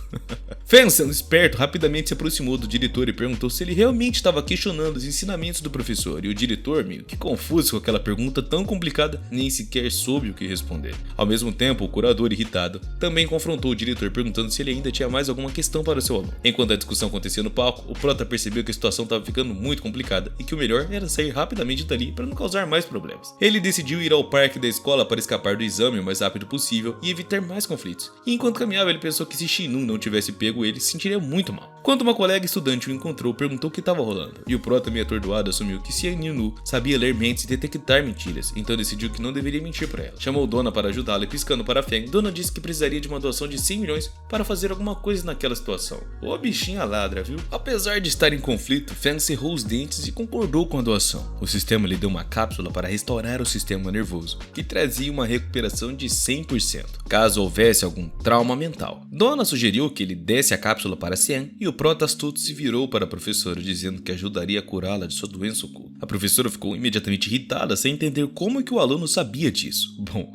Feng, sendo esperto, rapidamente se aproximou do diretor e perguntou se ele realmente estava questionando os ensinamentos do professor, e o diretor, meio que confuso com aquela pergunta tão complicada, nem sequer soube o que responder. Ao mesmo tempo, o curador, irritado, também confrontou o diretor perguntando se ele ainda tinha mais alguma questão para o seu aluno. Enquanto a discussão acontecia no palco, o Prota percebeu que a situação estava ficando muito complicada e que o melhor era sair rapidamente dali para não causar mais problemas. Ele decidiu ir ao parque da escola para escapar do exame o mais rápido possível e evitar mais conflitos. E enquanto caminhava, ele pensou que se Shinun não tivesse pego ele, se sentiria muito mal. Quando uma colega estudante o encontrou, perguntou o que estava rolando, e o Prota, meio atordoado, assumiu que Xian Yunu sabia ler mentes e detectar mentiras, então decidiu que não deveria mentir para ela. Chamou Dona para ajudá-la e, piscando para Feng, Dona disse que precisaria de uma doação de 100 milhões para fazer alguma coisa naquela situação. Ô bichinha ladra, viu? Apesar de estar em conflito, Feng cerrou os dentes e concordou com a doação. O sistema lhe deu uma cápsula para restaurar o sistema nervoso, que trazia uma recuperação de 100%, caso houvesse algum trauma mental. Dona sugeriu que ele desse a cápsula para Xian e o Prota astuto se virou para a professora, dizendo que ajudaria a curá-la de sua doença oculta. A professora ficou imediatamente irritada, sem entender como é que o aluno sabia disso. Bom,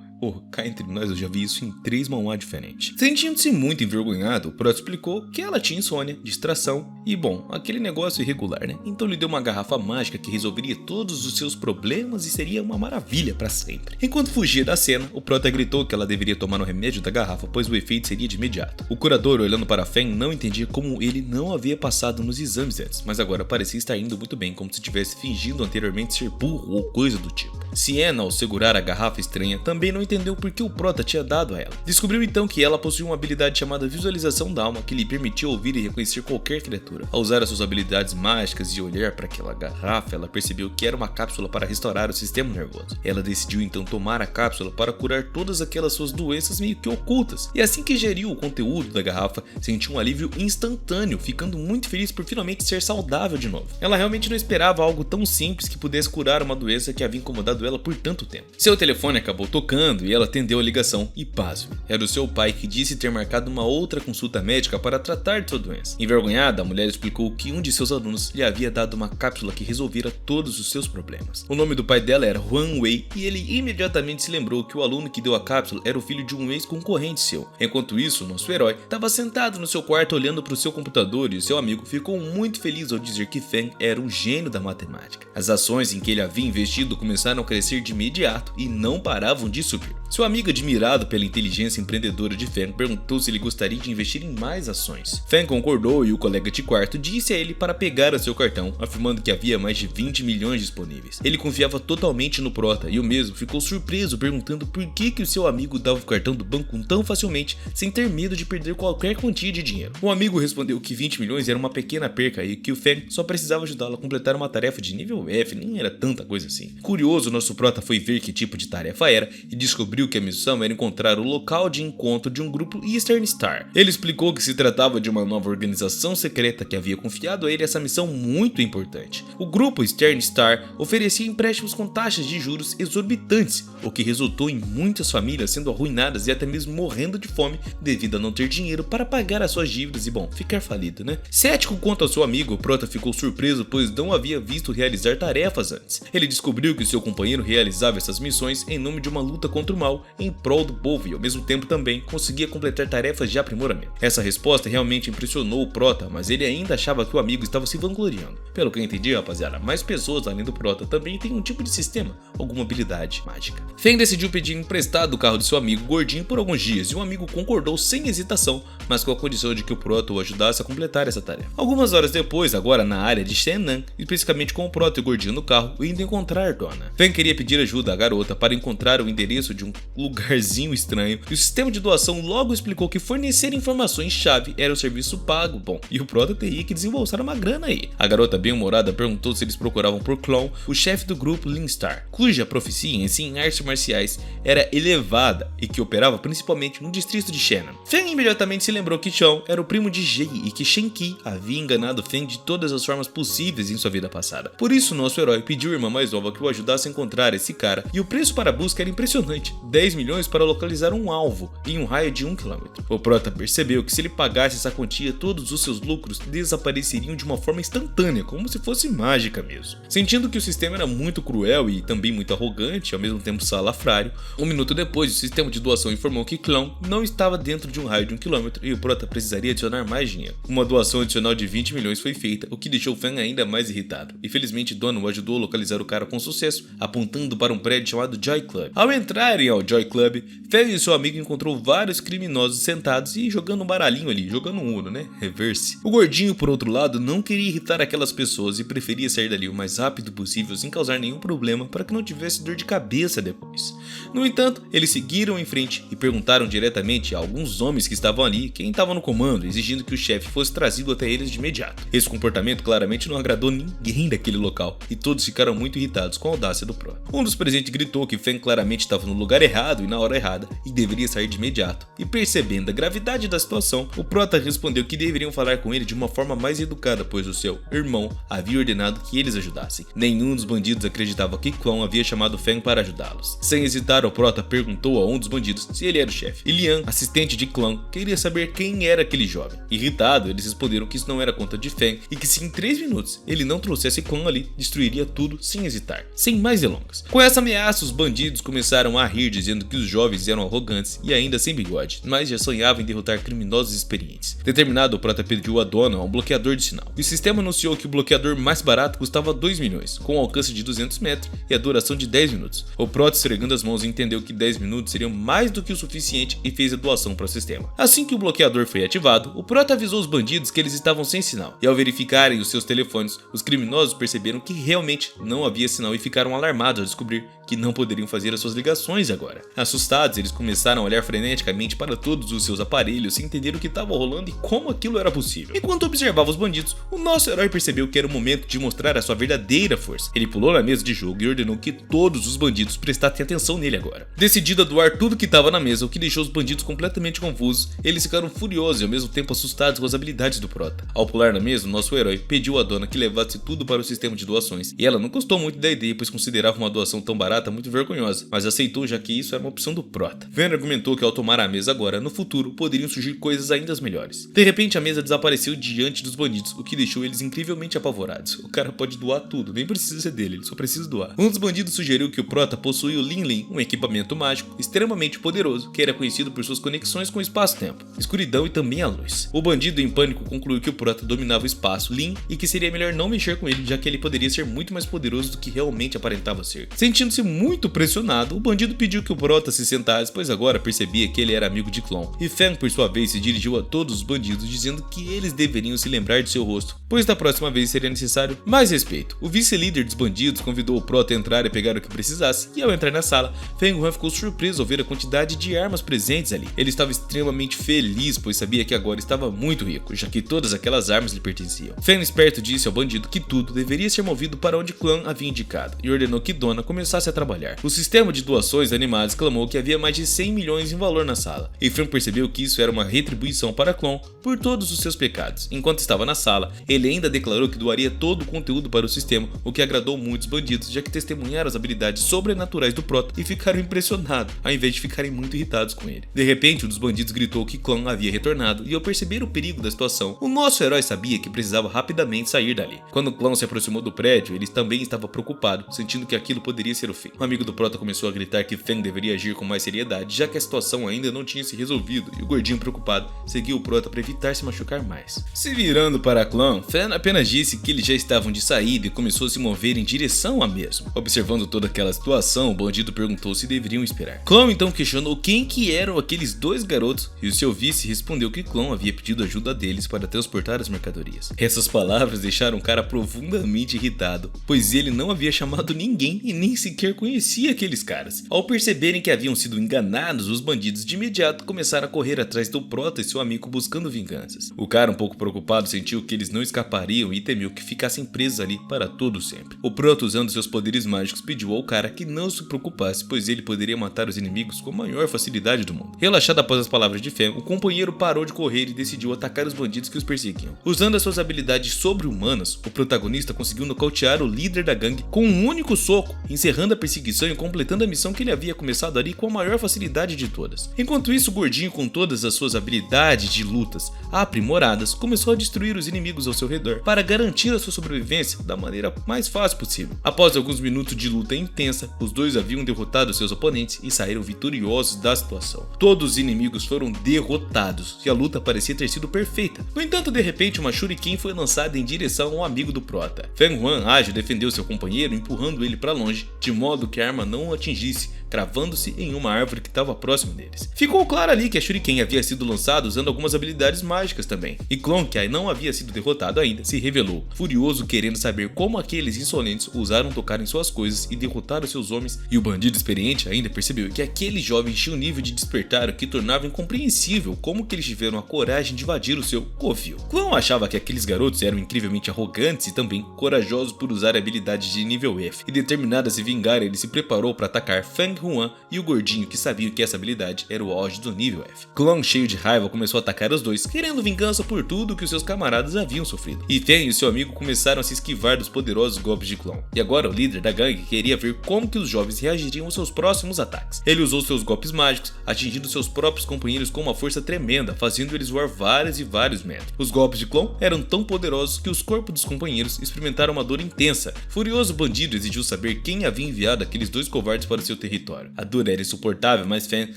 Cá entre nós eu já vi isso em 3 manhwa diferentes. Sentindo-se muito envergonhado, o Prota explicou que ela tinha insônia, distração e, bom, aquele negócio irregular, né? Então lhe deu uma garrafa mágica que resolveria todos os seus problemas e seria uma maravilha pra sempre. Enquanto fugia da cena, o Prota gritou que ela deveria tomar o remédio da garrafa, pois o efeito seria de imediato. O curador, olhando para Feng, não entendia como ele não havia passado nos exames antes, mas agora parecia estar indo muito bem, como se estivesse fingindo anteriormente ser burro ou coisa do tipo. Siena, ao segurar a garrafa estranha, também não entendeu por que o Prota tinha dado a ela. Descobriu então que ela possuía uma habilidade chamada visualização da alma, que lhe permitia ouvir e reconhecer qualquer criatura. Ao usar as suas habilidades mágicas e olhar para aquela garrafa, ela percebeu que era uma cápsula para restaurar o sistema nervoso. Ela decidiu então tomar a cápsula para curar todas aquelas suas doenças meio que ocultas, e assim que ingeriu o conteúdo da garrafa, sentiu um alívio instantâneo, ficando muito feliz por finalmente ser saudável de novo. Ela realmente não esperava algo tão simples que pudesse curar uma doença que havia incomodado ela por tanto tempo. Seu telefone acabou tocando e ela atendeu a ligação e pasme, era o seu pai que disse ter marcado uma outra consulta médica para tratar de sua doença. Envergonhada, a mulher explicou que um de seus alunos lhe havia dado uma cápsula que resolvera todos os seus problemas. O nome do pai dela era Huan Wei e ele imediatamente se lembrou que o aluno que deu a cápsula era o filho de um ex-concorrente seu. Enquanto isso, nosso herói estava sentado no seu quarto olhando para o seu computador e o seu amigo ficou muito feliz ao dizer que Feng era um gênio da matemática. As ações em que ele havia investido começaram a crescer de imediato e não paravam de subir. Seu amigo, admirado pela inteligência empreendedora de Feng, perguntou se ele gostaria de investir em mais ações. Feng concordou e o colega de quarto disse a ele para pegar o seu cartão, afirmando que havia mais de 20 milhões disponíveis. Ele confiava totalmente no Prota e o mesmo ficou surpreso, perguntando por que o seu amigo dava o cartão do banco tão facilmente, sem ter medo de perder qualquer quantia de dinheiro. O amigo respondeu que 20 milhões era uma pequena perca e que o Feng só precisava ajudá-lo a completar uma tarefa de nível F, nem era tanta coisa assim. Curioso, nosso Prota foi ver que tipo de tarefa era e descobriu que a missão era encontrar o local de encontro de um grupo Eastern Star. Ele explicou que se tratava de uma nova organização secreta que havia confiado a ele essa missão muito importante. O grupo Eastern Star oferecia empréstimos com taxas de juros exorbitantes, o que resultou em muitas famílias sendo arruinadas e até mesmo morrendo de fome devido a não ter dinheiro para pagar as suas dívidas e, bom, ficar falido, né? Cético quanto ao seu amigo, o Prota ficou surpreso pois não havia visto realizar tarefas antes. Ele descobriu que seu companheiro realizava essas missões em nome de uma luta contra o mal em prol do povo e ao mesmo tempo também conseguia completar tarefas de aprimoramento. Essa resposta realmente impressionou o Prota, mas ele ainda achava que o amigo estava se vangloriando. Pelo que eu entendi, rapaziada, mais pessoas além do Prota também têm um tipo de sistema, alguma habilidade mágica. Feng decidiu pedir emprestado o carro de seu amigo gordinho por alguns dias e o amigo concordou sem hesitação, mas com a condição de que o Prota o ajudasse a completar essa tarefa. Algumas horas depois, agora na área de Shenan, especificamente com o Prota e o gordinho no carro, indo encontrar Donna. Feng queria pedir ajuda à garota para encontrar o endereço de um lugarzinho estranho e o sistema de doação logo explicou que fornecer informações-chave era o serviço pago, bom, e o Prota teria que desembolsar uma grana aí. A garota bem-humorada perguntou se eles procuravam por Clon, o chefe do grupo Linstar, cuja profecia em artes marciais era elevada e que operava principalmente no distrito de Shenan. Feng imediatamente se lembrou que Chong era o primo de Jay e que Shenki havia enganado Feng de todas as formas possíveis em sua vida passada. Por isso, nosso herói pediu à irmã mais nova que o ajudasse a encontrar esse cara e o preço para a busca era impressionante, 10 milhões para localizar um alvo em um raio de 1 km. O Prota percebeu que se ele pagasse essa quantia, todos os seus lucros desapareceriam de uma forma instantânea, como se fosse mágica mesmo. Sentindo que o sistema era muito cruel e também muito arrogante, ao mesmo tempo salafrário, um minuto depois o sistema de doação informou que Clon não estava dentro de um raio de 1 km e o Prota precisaria adicionar mais dinheiro. Uma doação adicional de 20 milhões foi feita, o que deixou Feng ainda mais irritado. E felizmente Donna o ajudou a localizar o cara com sucesso, apontando para um prédio chamado Joy Club. Ao entrarem ao Joy Club, Feng e seu amigo encontrou vários criminosos sentados e jogando um baralhinho ali, jogando um Uno, né? Reverse. O gordinho, por outro lado, não queria irritar aquelas pessoas e preferia sair dali o mais rápido possível sem causar nenhum problema para que não tivesse dor de cabeça depois. No entanto, eles seguiram em frente e perguntaram diretamente a alguns homens que estavam ali quem estava no comando, exigindo que o chefe fosse trazido até eles de imediato. Esse comportamento claramente não agradou ninguém daquele local e todos ficaram muito irritados com a audácia do Prota. Um dos presentes gritou que Feng claramente estava no lugar errado e na hora errada e deveria sair de imediato. E percebendo a gravidade da situação, o Prota respondeu que deveriam falar com ele de uma forma mais educada, pois o seu irmão havia ordenado que eles ajudassem. Nenhum dos bandidos acreditava que Clon havia chamado Feng para ajudá-los. Sem hesitar, o Prota perguntou a um dos bandidos se ele era o chefe. E Lian, assistente de Clon, queria saber quem era aquele jovem. Irritado, eles responderam que isso não era conta de Feng e que se em 3 minutos ele não trouxesse Clon ali, destruiria tudo sem hesitar. Sem mais delongas. Com essa ameaça, os bandidos começaram a rir dizendo que os jovens eram arrogantes e ainda sem bigode, mas já sonhavam em derrotar criminosos experientes. Determinado, o prota pediu a dona um bloqueador de sinal. O sistema anunciou que o bloqueador mais barato custava 2 milhões, com um alcance de 200 metros e a duração de 10 minutos. O prota, esfregando as mãos, entendeu que 10 minutos seriam mais do que o suficiente e fez a doação para o sistema. Assim que o bloqueador foi ativado, o prota avisou os bandidos que eles estavam sem sinal, e ao verificarem os seus telefones, os criminosos perceberam que realmente não havia sinal e ficaram alarmados ao descobrir que não poderiam fazer as suas ligações agora. Assustados, eles começaram a olhar freneticamente para todos os seus aparelhos sem entender o que estava rolando e como aquilo era possível. Enquanto observava os bandidos, o nosso herói percebeu que era o momento de mostrar a sua verdadeira força. Ele pulou na mesa de jogo e ordenou que todos os bandidos prestassem atenção nele agora. Decidido a doar tudo que estava na mesa, o que deixou os bandidos completamente confusos, eles ficaram furiosos e ao mesmo tempo assustados com as habilidades do prota. Ao pular na mesa, o nosso herói pediu à dona que levasse tudo para o sistema de doações, e ela não gostou muito da ideia, pois considerava uma doação tão barata muito vergonhosa, mas aceitou já que isso era uma opção do prota. Van argumentou que ao tomar a mesa agora, no futuro, poderiam surgir coisas ainda melhores. De repente, a mesa desapareceu diante dos bandidos, o que deixou eles incrivelmente apavorados. O cara pode doar tudo, nem precisa ser dele, ele só precisa doar. Um dos bandidos sugeriu que o prota possui o Lin, um equipamento mágico extremamente poderoso, que era conhecido por suas conexões com o espaço-tempo, escuridão e também a luz. O bandido, em pânico, concluiu que o prota dominava o espaço Lin e que seria melhor não mexer com ele, já que ele poderia ser muito mais poderoso do que realmente aparentava ser. Sentindo-se muito pressionado, o bandido pediu que o prota se sentasse, pois agora percebia que ele era amigo de Clon. E Fang, por sua vez, se dirigiu a todos os bandidos dizendo que eles deveriam se lembrar de seu rosto, pois da próxima vez seria necessário mais respeito. O vice-líder dos bandidos convidou o prota a entrar e pegar o que precisasse, e ao entrar na sala, Feng Huan ficou surpreso ao ver a quantidade de armas presentes ali. Ele estava extremamente feliz, pois sabia que agora estava muito rico, já que todas aquelas armas lhe pertenciam. Feng, esperto, disse ao bandido que tudo deveria ser movido para onde Clan havia indicado, e ordenou que Dona começasse a trabalhar. O sistema de doações animadas clamou que havia mais de 100 milhões em valor na sala, e Feng percebeu que isso era uma retribuição para Clon por todos os seus pecados. Enquanto estava na sala, ele ainda declarou que doaria todo o conteúdo para o sistema, o que agradou muitos bandidos, já que testemunharam as habilidades sobrenaturais do prota e ficaram impressionados, ao invés de ficarem muito irritados com ele. De repente, um dos bandidos gritou que Clon havia retornado, e ao perceber o perigo da situação, o nosso herói sabia que precisava rapidamente sair dali. Quando Clon se aproximou do prédio, ele também estava preocupado, sentindo que aquilo poderia ser o fim. Um amigo do prota começou a gritar que Feng deveria agir com mais seriedade, já que a situação ainda não tinha se resolvido, e o gordinho preocupado seguiu o prota para evitar se machucar mais. Se virando para Clon, Feng apenas disse que eles já estavam de saída e começou a se mover em direção a mesmo. Observando toda aquela situação, o bandido perguntou se deveriam esperar. Clon então questionou quem que eram aqueles dois garotos, e o seu vice respondeu que Clon havia pedido ajuda deles para transportar as mercadorias. Essas palavras deixaram o cara profundamente irritado, pois ele não havia chamado ninguém e nem sequer conhecia aqueles caras. Ao perceberem que haviam sido enganados, os bandidos de imediato começaram a correr atrás do prota e seu amigo buscando vinganças. O cara, um pouco preocupado, sentiu que eles não escapariam e temeu que ficassem presos ali para todo sempre. O prota, usando seus poderes mágicos, pediu ao cara que não se preocupasse, pois ele poderia matar os inimigos com a maior facilidade do mundo. Relaxado após as palavras de Feng, o companheiro parou de correr e decidiu atacar os bandidos que os perseguiam. Usando as suas habilidades sobre-humanas, o protagonista conseguiu nocautear o líder da gangue com um único soco, encerrando a perseguição e completando a missão que ele havia começado ali com a maior facilidade de todas. Enquanto isso, o gordinho, com todas as suas habilidades de lutas aprimoradas, começou a destruir os inimigos ao seu redor para garantir a sua sobrevivência da maneira mais fácil possível. Após alguns minutos de luta intensa, os dois haviam derrotado seus oponentes e saíram vitoriosos da situação. Todos os inimigos foram derrotados e a luta parecia ter sido perfeita. No entanto, de repente, uma shuriken foi lançada em direção ao amigo do prota. Feng Huan, ágil, defendeu seu companheiro, empurrando ele para longe, de modo que a arma não o atingisse, cravando-se em uma árvore que estava próximo deles. Ficou claro ali que a shuriken havia sido lançada usando algumas habilidades mágicas também, e Clon, que não havia sido derrotado ainda, se revelou, furioso, querendo saber como aqueles insolentes ousaram tocar em suas coisas e derrotar os seus homens, e o bandido experiente ainda percebeu que aqueles jovens tinham um nível de despertar que tornava incompreensível como que eles tiveram a coragem de invadir o seu covil. Clon achava que aqueles garotos eram incrivelmente arrogantes e também corajosos por usar habilidades de nível F, e determinado a se vingar, ele se preparou para atacar Feng Huan e o gordinho, que sabia que essa habilidade era o auge do nível F. Clon, cheio de raiva, começou a atacar os dois, querendo vingança por tudo que os seus camaradas haviam sofrido. E Feng e seu amigo começaram a se esquivar dos poderosos golpes de Clon. E agora o líder da gangue queria ver como que os jovens reagiriam aos seus próximos ataques. Ele usou seus golpes mágicos, atingindo seus próprios companheiros com uma força tremenda, fazendo eles voar vários e vários metros. Os golpes de Clon eram tão poderosos que os corpos dos companheiros experimentaram uma dor intensa. Furioso, o bandido exigiu saber quem havia enviado aqueles dois covardes para o seu território. território. A dor era insuportável, mas Fang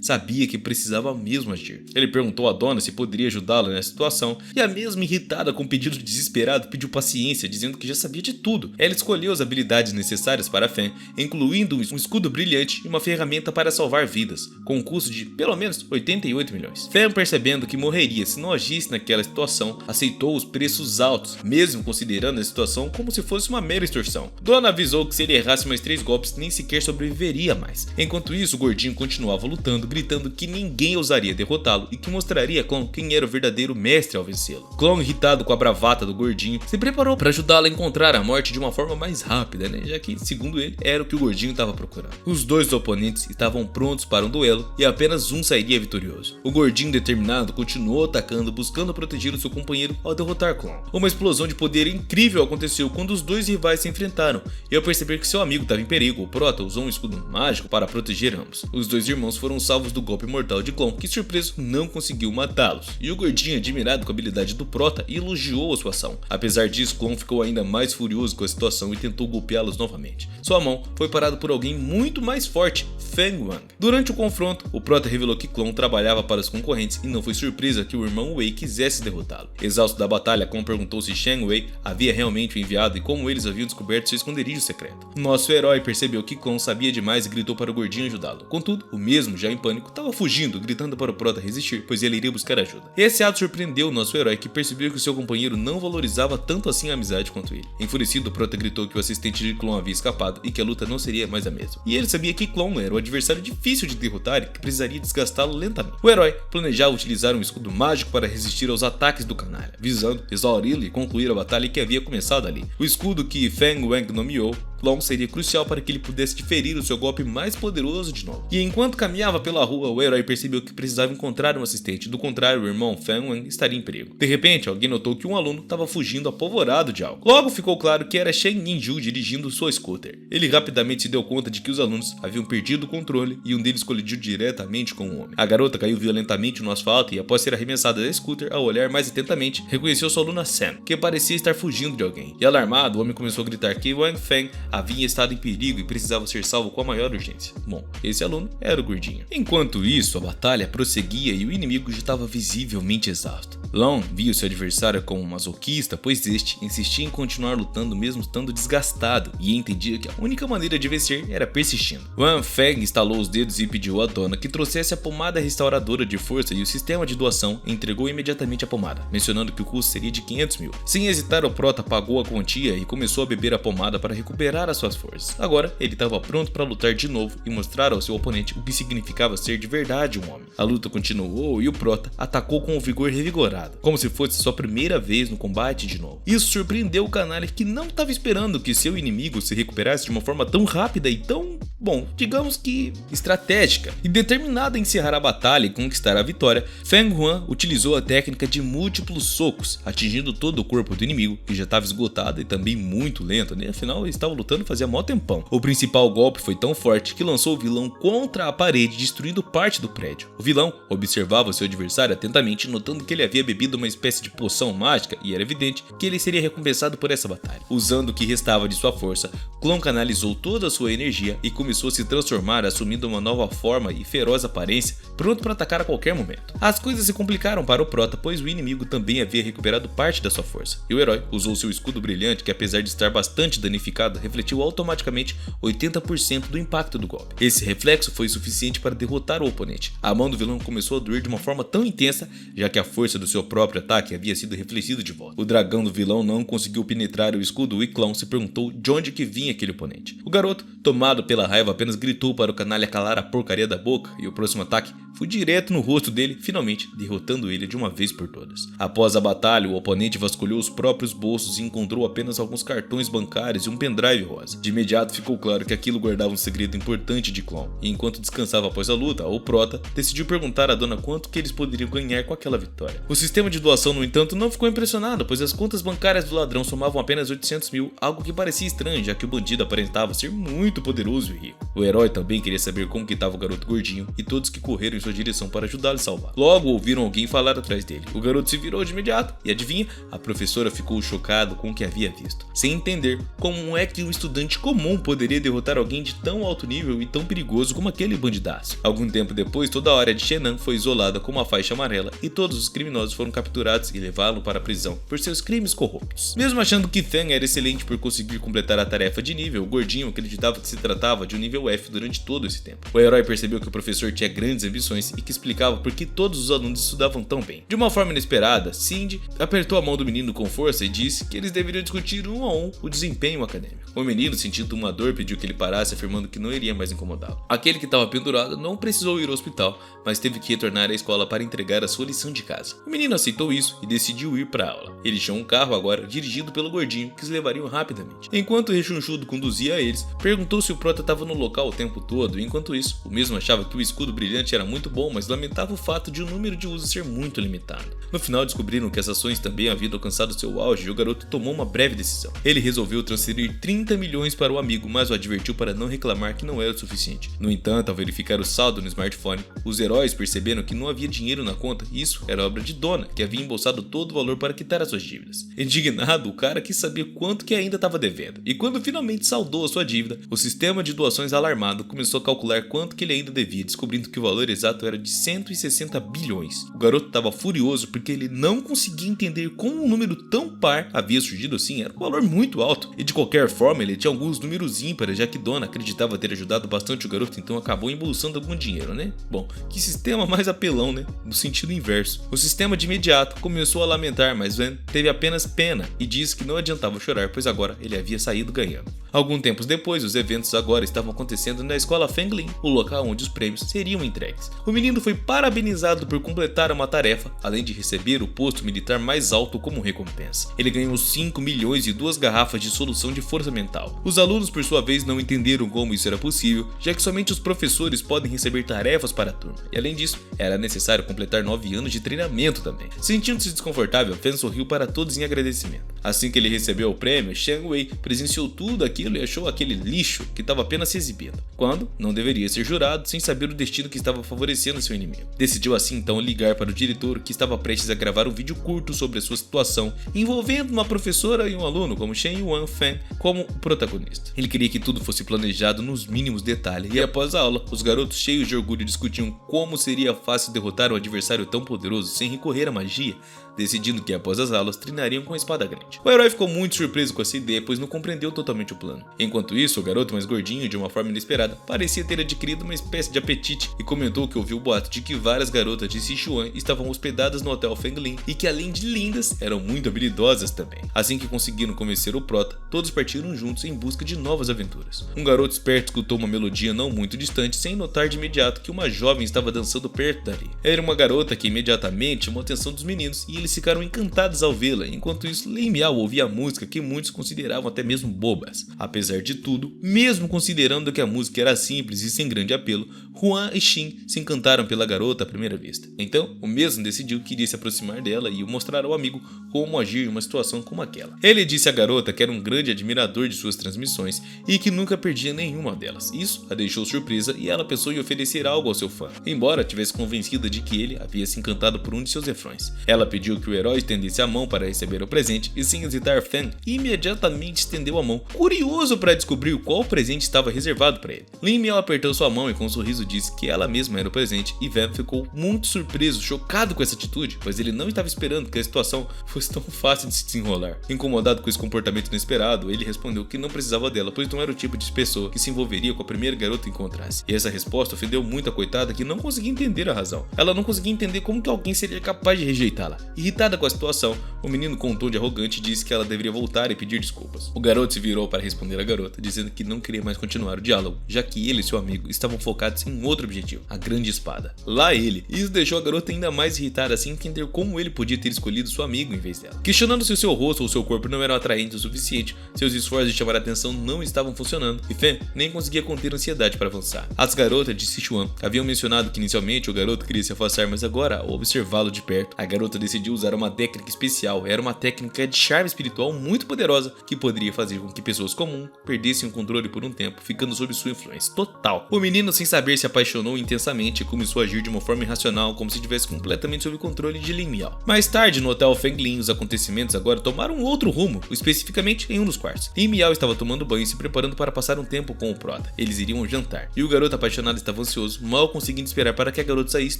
sabia que precisava mesmo agir. Ele perguntou a dona se poderia ajudá-la nessa situação, e a mesma irritada com um pedido desesperado pediu paciência, dizendo que já sabia de tudo. Ela escolheu as habilidades necessárias para Fang, incluindo um escudo brilhante e uma ferramenta para salvar vidas, com um custo de pelo menos 88 milhões. Fang, percebendo que morreria se não agisse naquela situação, aceitou os preços altos, mesmo considerando a situação como se fosse uma mera extorsão. Dona avisou que se ele errasse mais 3 golpes nem sequer sobreviveria mais. Enquanto isso, o gordinho continuava lutando, gritando que ninguém ousaria derrotá-lo e que mostraria a Klon quem era o verdadeiro mestre ao vencê-lo. Klon, irritado com a bravata do gordinho, se preparou para ajudá-lo a encontrar a morte de uma forma mais rápida, já que, segundo ele, era o que o gordinho estava procurando. Os dois oponentes estavam prontos para um duelo e apenas um sairia vitorioso. O gordinho, determinado, continuou atacando, buscando proteger o seu companheiro ao derrotar Klon. Uma explosão de poder incrível aconteceu quando os dois rivais se enfrentaram, e ao perceber que seu amigo estava em perigo, o Prota usou um escudo mágico para proteger ambos. Os dois irmãos foram salvos do golpe mortal de Klon, que surpreso não conseguiu matá-los, e o gordinho, admirado com a habilidade do Prota, elogiou a sua ação. Apesar disso, Klon ficou ainda mais furioso com a situação e tentou golpeá-los novamente. Sua mão foi parada por alguém muito mais forte, Feng Wang. Durante o confronto, o Prota revelou que Klon trabalhava para os concorrentes e não foi surpresa que o irmão Wei quisesse derrotá-lo. Exausto da batalha, Klon perguntou se Shen Wei havia realmente o enviado e como eles haviam descoberto seu esconderijo secreto. Nosso herói percebeu que Klon sabia demais e gritou para o gordinho ajudá-lo. Contudo, o mesmo, já em pânico, estava fugindo, gritando para o Prota resistir, pois ele iria buscar ajuda. Esse ato surpreendeu nosso herói, que percebeu que seu companheiro não valorizava tanto assim a amizade quanto ele. Enfurecido, o Prota gritou que o assistente de Klon havia escapado e que a luta não seria mais a mesma. E ele sabia que Klon era um adversário difícil de derrotar e que precisaria desgastá-lo lentamente. O herói planejava utilizar um escudo mágico para resistir aos ataques do canalha, visando exauri-lo e concluir a batalha que havia começado ali. O escudo que Feng Wang nomeou Klon seria crucial para que ele pudesse diferir o seu golpe mais poderoso de novo. E enquanto caminhava pela rua, o herói percebeu que precisava encontrar um assistente, do contrário, o irmão Feng Wang estaria em perigo. De repente, alguém notou que um aluno estava fugindo apavorado de algo. Logo ficou claro que era Shen Ninju dirigindo sua scooter. Ele rapidamente se deu conta de que os alunos haviam perdido o controle e um deles colidiu diretamente com o homem. A garota caiu violentamente no asfalto e, após ser arremessada da scooter, ao olhar mais atentamente, reconheceu sua aluna Sam, que parecia estar fugindo de alguém. E alarmado, o homem começou a gritar que Wang Feng havia estado em perigo e precisava ser salvo com a maior urgência. Bom, esse aluno era o gordinho. Enquanto isso, a batalha prosseguia e o inimigo já estava visivelmente exausto. Long viu seu adversário como um masoquista, pois este insistia em continuar lutando mesmo estando desgastado e entendia que a única maneira de vencer era persistindo. Wang Feng estalou os dedos e pediu à dona que trouxesse a pomada restauradora de força e o sistema de doação entregou imediatamente a pomada, mencionando que o custo seria de 500 mil. Sem hesitar, o Prota pagou a quantia e começou a beber a pomada para recuperar as suas forças. Agora, ele estava pronto para lutar de novo e mostrar ao seu oponente o que significava ser de verdade um homem. A luta continuou e o Prota atacou com um vigor revigorado, como se fosse sua primeira vez no combate de novo. Isso surpreendeu o canalha, que não estava esperando que seu inimigo se recuperasse de uma forma tão rápida e tão, bom, digamos que estratégica. E determinado a encerrar a batalha e conquistar a vitória, Feng Huan utilizou a técnica de múltiplos socos, atingindo todo o corpo do inimigo, que já estava esgotado e também muito lento, afinal ele estava lutando fazia mó tempão. O principal golpe foi tão forte que lançou o vilão contra a parede, destruindo parte do prédio. O vilão observava seu adversário atentamente, notando que ele havia bebido uma espécie de poção mágica e era evidente que ele seria recompensado por essa batalha. Usando o que restava de sua força, Klon canalizou toda a sua energia e começou a se transformar, assumindo uma nova forma e feroz aparência, pronto para atacar a qualquer momento. As coisas se complicaram para o Prota, pois o inimigo também havia recuperado parte da sua força, e o herói usou seu escudo brilhante, que apesar de estar bastante danificado, refletiu automaticamente 80% do impacto do golpe. Esse reflexo foi suficiente para derrotar o oponente. A mão do vilão começou a doer de uma forma tão intensa, já que a força do seu próprio ataque havia sido refletida de volta. O dragão do vilão não conseguiu penetrar o escudo e Klon se perguntou de onde que vinha aquele oponente. O garoto, tomado pela raiva, apenas gritou para o canalha calar a porcaria da boca, e o próximo ataque foi direto no rosto dele, finalmente derrotando ele de uma vez por todas. Após a batalha, o oponente vasculhou os próprios bolsos e encontrou apenas alguns cartões bancários e um pendrive rosa. De imediato ficou claro que aquilo guardava um segredo importante de Klon, e enquanto descansava após a luta, o Prota decidiu perguntar à dona quanto que eles poderiam ganhar com aquela vitória. O sistema de doação, no entanto, não ficou impressionado, pois as contas bancárias do ladrão somavam apenas 800 mil, algo que parecia estranho, já que o bandido aparentava ser muito poderoso e rico. amigo. O herói também queria saber como que estava o garoto gordinho e todos que correram em sua direção para ajudá-lo a salvar. Logo ouviram alguém falar atrás dele. O garoto se virou de imediato e adivinha? A professora ficou chocada com o que havia visto, sem entender como é que um estudante comum poderia derrotar alguém de tão alto nível e tão perigoso como aquele bandidaço. Algum tempo depois, toda a área de Shenan foi isolada com uma faixa amarela e todos os criminosos foram capturados e levados para a prisão por seus crimes corruptos. Mesmo achando que Fan era excelente por conseguir completar a tarefa de nível, o gordinho acreditava que se tratava de um nível F durante todo esse tempo. O herói percebeu que o professor tinha grandes ambições e que explicava por que todos os alunos estudavam tão bem. De uma forma inesperada, Cindy apertou a mão do menino com força e disse que eles deveriam discutir um a um o desempenho acadêmico. O menino, sentindo uma dor, pediu que ele parasse, afirmando que não iria mais incomodá-lo. Aquele que estava pendurado não precisou ir ao hospital, mas teve que retornar à escola para entregar a sua lição de casa. O menino aceitou isso e decidiu ir para a aula. Eles tinham um carro agora, dirigido pelo gordinho, que os levariam rapidamente. Enquanto o rechonchudo conduzia a eles, perguntou se o prota estava no local o tempo todo, e enquanto isso, o mesmo achava que o escudo brilhante era muito bom, mas lamentava o fato de o número de usos ser muito limitado. No final descobriram que as ações também haviam alcançado seu auge e o garoto tomou uma breve decisão. Ele resolveu transferir 30 milhões para o amigo, mas o advertiu para não reclamar que não era o suficiente. No entanto, ao verificar o saldo no smartphone, os heróis perceberam que não havia dinheiro na conta e isso era obra de Donna, que havia embolsado todo o valor para quitar as suas dívidas. Indignado, o cara quis saber quanto que ainda estava devendo, e quando finalmente saldou a sua dívida, o sistema de doações alarmado começou a calcular quanto que ele ainda devia, descobrindo que o valor exato era de 160 bilhões. O garoto estava furioso porque ele não conseguia entender como um número tão par havia surgido assim, era um valor muito alto, e de qualquer forma ele tinha alguns números ímpares, já que Donna acreditava ter ajudado bastante o garoto, então acabou embolsando algum dinheiro, né? Bom, que sistema mais apelão, né? No sentido inverso. O sistema de imediato começou a lamentar, mas Van teve apenas pena e disse que não adiantava chorar, pois agora ele havia saído ganhando. Algum tempo depois, os eventos agora estavam acontecendo na escola Fenglin, o local onde os prêmios seriam entregues. O menino foi parabenizado por completar uma tarefa, além de receber o posto militar mais alto como recompensa. Ele ganhou 5 milhões e 2 garrafas de solução de força mental. Os alunos, por sua vez, não entenderam como isso era possível, já que somente os professores podem receber tarefas para a turma. E além disso, era necessário completar 9 anos de treinamento também. Sentindo-se desconfortável, Fan sorriu para todos em agradecimento. Assim que ele recebeu o prêmio, Shang Wei presenciou tudo aquilo e achou aquele lixo que estava apenas se exibindo, quando não deveria ser jurado sem saber o destino que estava favorecendo seu inimigo. Decidiu assim então ligar para o diretor, que estava prestes a gravar um vídeo curto sobre a sua situação, envolvendo uma professora e um aluno como Shen Yuan Fan como protagonista. Ele queria que tudo fosse planejado nos mínimos detalhes, e após a aula, os garotos cheios de orgulho discutiam como seria fácil derrotar um adversário tão poderoso sem recorrer à magia, decidindo que após as aulas treinariam com a espada grande. O herói ficou muito surpreso com essa ideia, pois não compreendeu totalmente o plano. Enquanto isso, o garoto mais gordinho, de uma forma inesperada, parecia ter adquirido uma espécie de apetite e comentou que ouviu o boato de que várias garotas de Sichuan estavam hospedadas no hotel Fenglin e que além de lindas, eram muito habilidosas também. Assim que conseguiram convencer o prota, todos partiram juntos em busca de novas aventuras. Um garoto esperto escutou uma melodia não muito distante, sem notar de imediato que uma jovem estava dançando perto dali. Era uma garota que imediatamente chamou a atenção dos meninos e eles ficaram encantados ao vê-la. Enquanto isso, Lei Miao ouvia a música que muitos consideravam até mesmo bobas. Apesar de tudo, mesmo considerando que a música era simples e sem grande apelo, Huan e Xin se encantaram pela garota à primeira vista. Então, o mesmo decidiu que iria se aproximar dela e mostrar ao amigo como agir em uma situação como aquela. Ele disse à garota que era um grande admirador de suas transmissões e que nunca perdia nenhuma delas. Isso a deixou surpresa e ela pensou em oferecer algo ao seu fã, embora tivesse convencida de que ele havia se encantado por um de seus refrões. Ela pediu que o herói estendesse a mão para receber o presente e, sem hesitar, Fan imediatamente estendeu a mão, curioso para descobrir qual presente estava reservado para ele. Lin Miao apertou sua mão e com um sorriso disse que ela mesma era o presente, e Van ficou muito surpreso, chocado com essa atitude, pois ele não estava esperando que a situação fosse tão fácil de se desenrolar. Incomodado com esse comportamento inesperado, ele respondeu que não precisava dela, pois não era o tipo de pessoa que se envolveria com a primeira garota que encontrasse. E essa resposta ofendeu muito a coitada, que não conseguia entender a razão. Ela não conseguia entender como que alguém seria capaz de rejeitá-la. Irritada com a situação, o menino com um tom de arrogante disse que ela deveria voltar e pedir desculpas. O garoto se virou para responder à garota, dizendo que não queria mais continuar o diálogo, já que ele e seu amigo estavam focados em outro objetivo, a grande espada. Lá ele! Isso deixou a garota ainda mais irritada, sem entender como ele podia ter escolhido seu amigo em vez dela. Questionando se o seu rosto ou seu corpo não eram atraentes o suficiente, seus esforços de chamar a atenção não estavam funcionando, e Fan nem conseguia conter a ansiedade para avançar. As garotas de Sichuan haviam mencionado que inicialmente o garoto queria se afastar, mas agora, ao observá-lo de perto, a garota decidiu usar uma técnica especial. Era uma técnica de charme espiritual muito poderosa que poderia fazer com que pessoas comuns perdessem o controle por um tempo, ficando sob sua influência total. O menino, sem saber, se apaixonou intensamente e começou a agir de uma forma irracional, como se estivesse completamente sob controle de Lin Miao. Mais tarde, no Hotel Feng Lin, os acontecimentos agora tomaram outro rumo, especificamente em um dos quartos. Lin Miao estava tomando banho e se preparando para passar um tempo com o prota. Eles iriam jantar, e o garoto apaixonado estava ansioso, mal conseguindo esperar para que a garota saísse